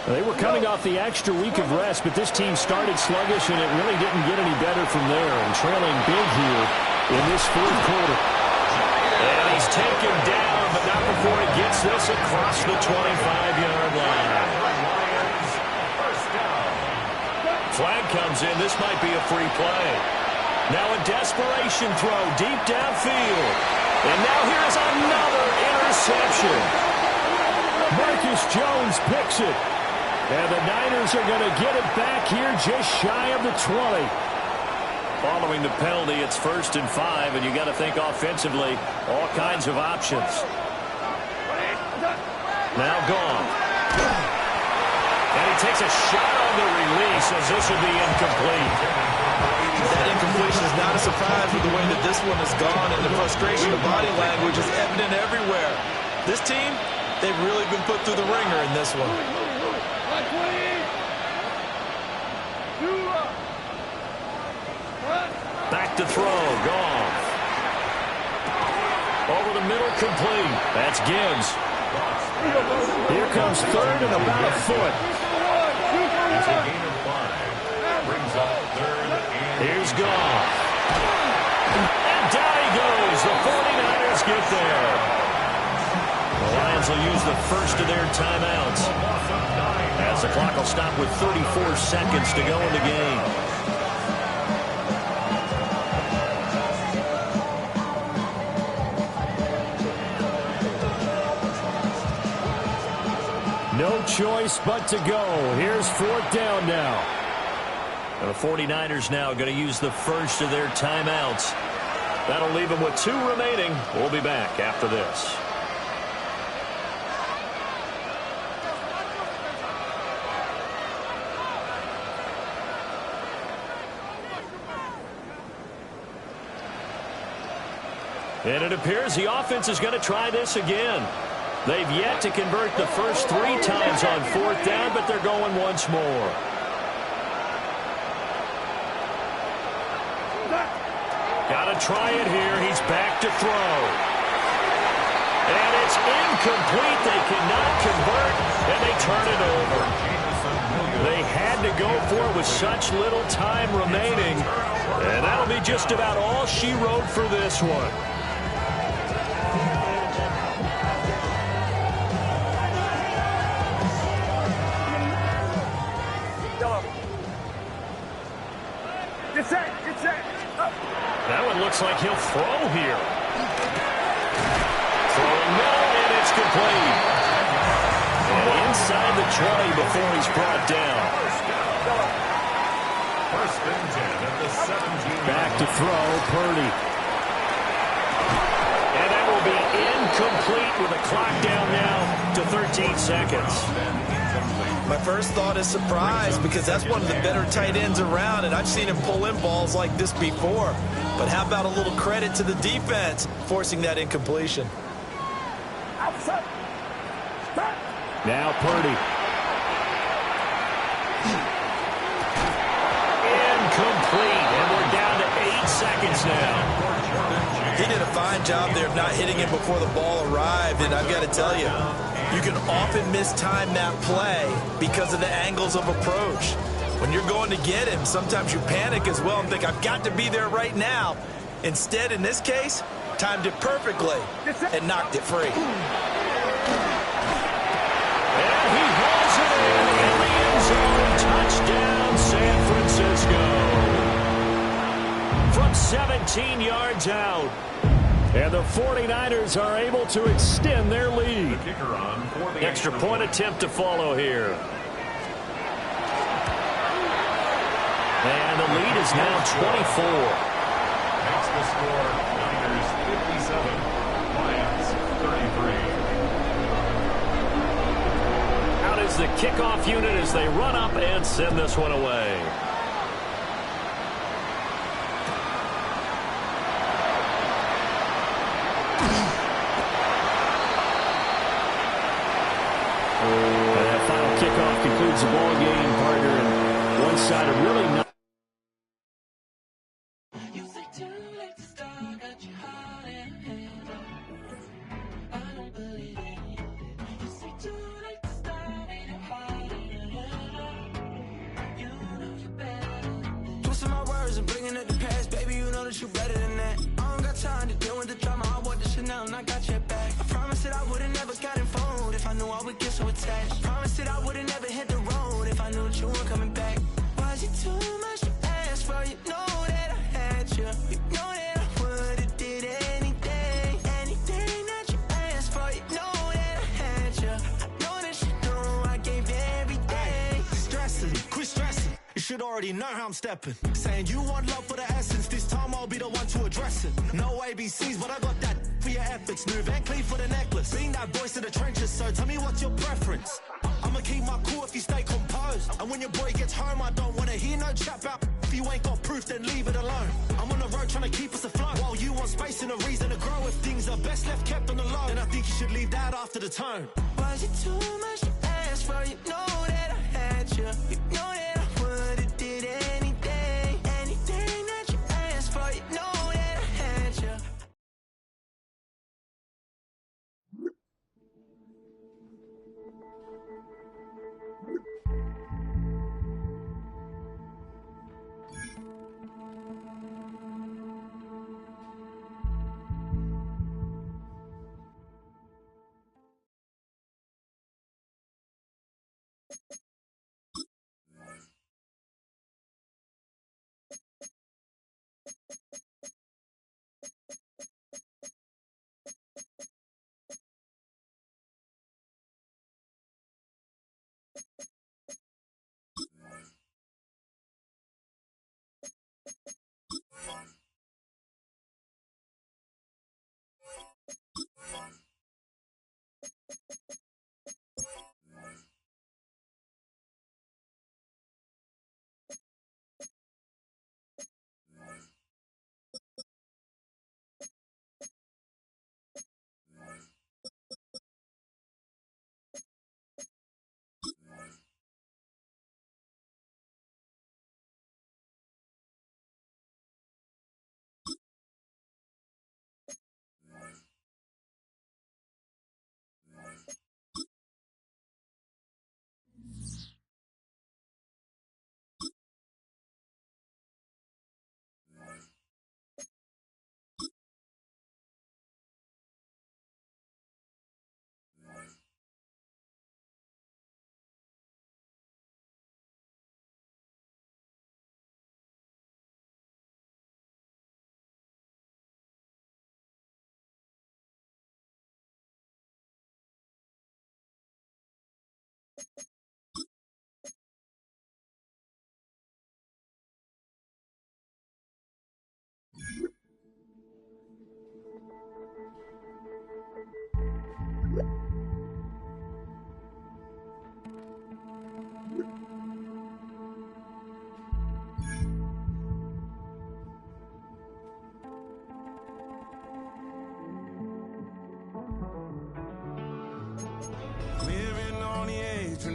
They were coming off the extra week of rest, but this team started sluggish, and it really didn't get any better from there, and trailing big here in this 4th quarter. And he's taken down, but not before he gets this across the 25-yard line. Flag comes in. This might be a free play. Now a desperation throw deep downfield. And now here is another interception. Marcus Jones picks it. And the Niners are going to get it back here just shy of the 20. Following the penalty, it's 1st and 5, and you got to think offensively, all kinds of options. Now gone. And he takes a shot on the release as this will be incomplete. That incompletion is not a surprise with the way that this one has gone, and the frustration of body language is evident everywhere. This team, they've really been put through the ringer in this one. Back to throw. Gone. Over the middle, complete. That's Gibbs. Here comes 3rd and about a foot. It's a gain of 5. Brings up 3rd and... Here's Goff. And down he goes. The 49ers get there. The Lions will use the first of their timeouts, as the clock will stop with 34 seconds to go in the game. No choice but to go. Here's 4th down now. The 49ers now going to use the first of their timeouts. That'll leave them with 2 remaining. We'll be back after this. And it appears the offense is going to try this again. They've yet to convert the first 3 times on 4th down, but they're going once more. Got to try it here. He's back to throw. And it's incomplete. They cannot convert, and they turn it over. They had to go for it with such little time remaining, and that'll be just about all she wrote for this one. That one looks like he'll throw here. Throwing middle, and it's complete. And inside the 20 before he's brought down. 1st and 10 at the 17. Back to throw, Purdy. And that will be incomplete with the clock down now to 13 seconds. My first thought is surprise, because that's one of the better tight ends around, and I've seen him pull in balls like this before. But how about a little credit to the defense forcing that incompletion? Now Purdy. Incomplete, and we're down to 8 seconds now. He did a fine job there of not hitting him before the ball arrived, and I've got to tell you, you can often mistime that play because of the angles of approach. When you're going to get him, sometimes you panic as well and think, I've got to be there right now. Instead, in this case, timed it perfectly and knocked it free. And he hauls it in the end zone. Touchdown, San Francisco. From 17 yards out. And the 49ers are able to extend their lead. The kicker on for the extra point attempt to follow here. And the lead is now 24. Makes the score Niners 57, Lions 33. Out is the kickoff unit as they run up and send this one away. That final kickoff concludes the ball game, partner, and one side of really not. Twisting my words and bringing it to pass, baby, you know that you better than that. I don't got time to deal with the drama, I want the Chanel and I got your back. I promise that I would've never gotten phoned if I knew I would get so attached. I promise that I would've never hit the road if I knew that you weren't coming back. Was it too much to ask for? You know that I had you. You know that I would've did anything, anything that you asked for. You know that I had you. I know that you know I gave everything. Stressing, quit stressing. You should already know how I'm stepping. Saying you want love for the essence. This time I'll be the one to address it. No ABCs, but I got that for your ethics. New Van Cleef for the necklace. Being that voice in the trenches, so tell me what's your preference. I'ma keep my cool if you stay composed. And when your boy gets home, I don't wanna hear no chat about. If you ain't got proof, then leave it alone. I'm on the road trying to keep us afloat. While you want space and a reason to grow. If things are best left kept on the low, then I think you should leave that after the tone. Was it too much to ask for? You know that I had you. You know that I would've did anything, anything that you asked for. You know that I had you.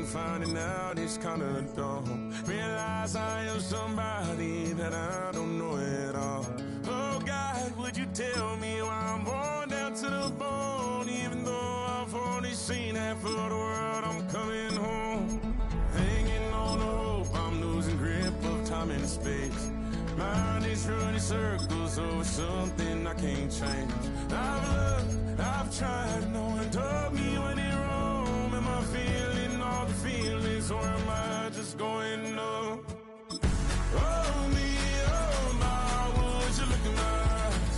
Finding out it's kinda dumb. Realize I am somebody that I don't know at all. Oh God, would you tell me why I'm worn down to the bone? Even though I've only seen half of the world, I'm coming home. Hanging on the hope I'm losing time and space. Mind is running circles over something I can't change. I've looked, I've tried, no one told me when it wrong. Am I feeling all the feelings, or am I just going numb? Oh me, oh my, would you look in my eyes?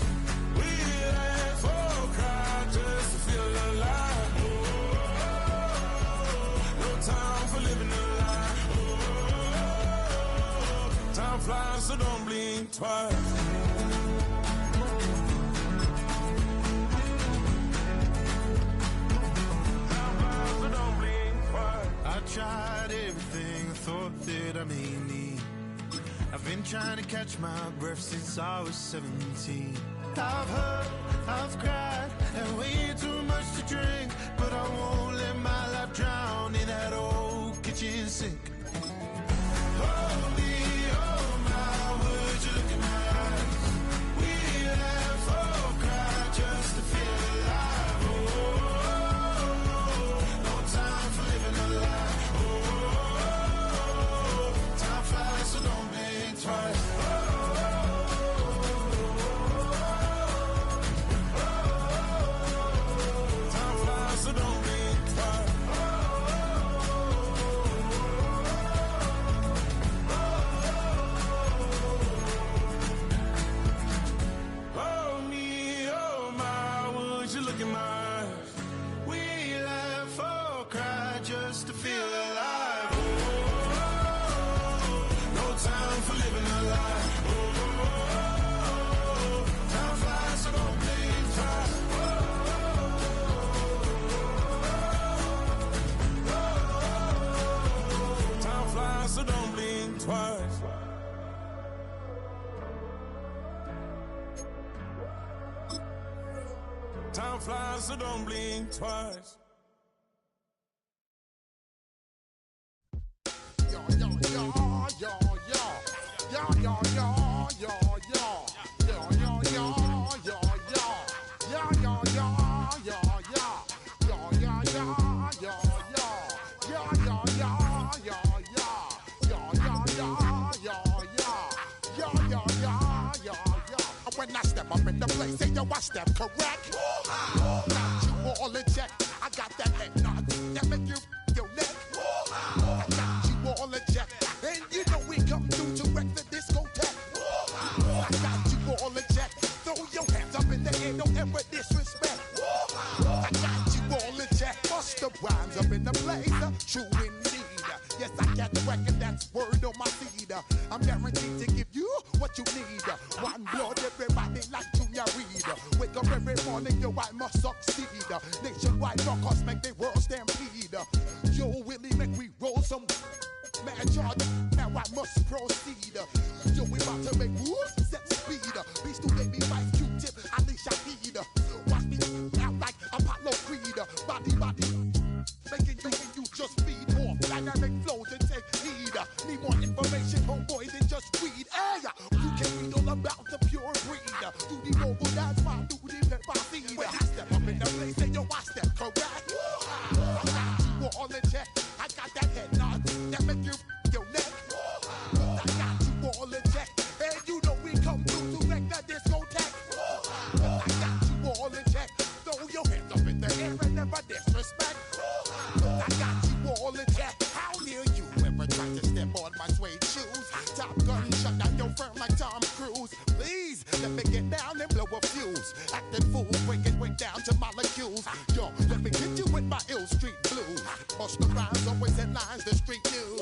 We laugh or cry just to feel alive. No time for living a lie. Time flies, so don't blink twice. Time flies, so don't blink twice. I tried everything I thought that I may need. I've been trying to catch my breath since I was 17. I've hurt, I've cried, and way too much to drink, but I won't let my life drown in that old kitchen sink. Holy, oh my, would you look in my eyes? We laugh or cry just to feel alive. Oh, no time for living a lie. Oh, time flies, so don't blink twice. Time flies, so don't blink twice. Oh me, oh my, would you look in my eyes? We laugh or cry just to feel alive. Oh, no time for living a lie. Oh, time flies, so don't blink twice. Time flies, so don't blink twice. Time flies, so don't blink twice. When I step up in the place, say yo, I step correct. Got you all in check. I got that head nod that make you your neck. I got you all in check, and you know we come through to wreck the discotheque. I got you all in check. Throw your hands up in the air, don't ever disrespect. I got you all in check. Bust the rhymes up in the place, true indeed. Yes, I got the record, that's word on my feed. I'm guaranteed to give you what you need. One blood, everybody like Junior Reed. Wake up every morning, yo, I must succeed. Nationwide rockers make the world stampede. Yo, Willie, make we roll some mad charge. Now I must proceed. Yo, we about to make moves, set speed. Beast to baby, fight Q-tip, Alicia Heed. Watch me out like Apollo Creed. Body, making you just feed off dynamic flows and take heed. Need more information, homeboy, than just weed. Hey, you can read all about the pure breed. Do the mobile dance, my do the pepper seed. When I step up in the place, say yo, I step correct. I got you all in check. I got that head nod that make you your neck. I got you all in check, and you know we come through to wreck the discotheque. I got you all in check. Throw your hands up in the air and never disrespect. I got you all in check. How near you ever try to step on my suede shoes? Top Gun shut down your firm like Tom Cruise. Please let me get down and blow a fuse. Acting fool, breaking way down to molecules. Yo, let me hit you with my ill street blues. Bust the rhymes, always headlines, the street news.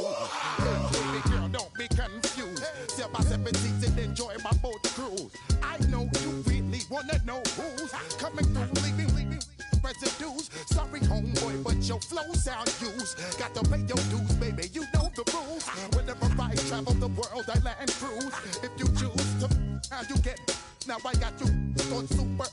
Baby girl, don't be confused. Sell my 17s and enjoy my boat cruise. I know you really wanna know who's coming through, leaving residues. Sorry, homeboy, but your flow sound used. Got to pay your dues, baby, you know the rules. Whenever I travel the world, I land cruise. If you choose to, how you get. Now I got you on super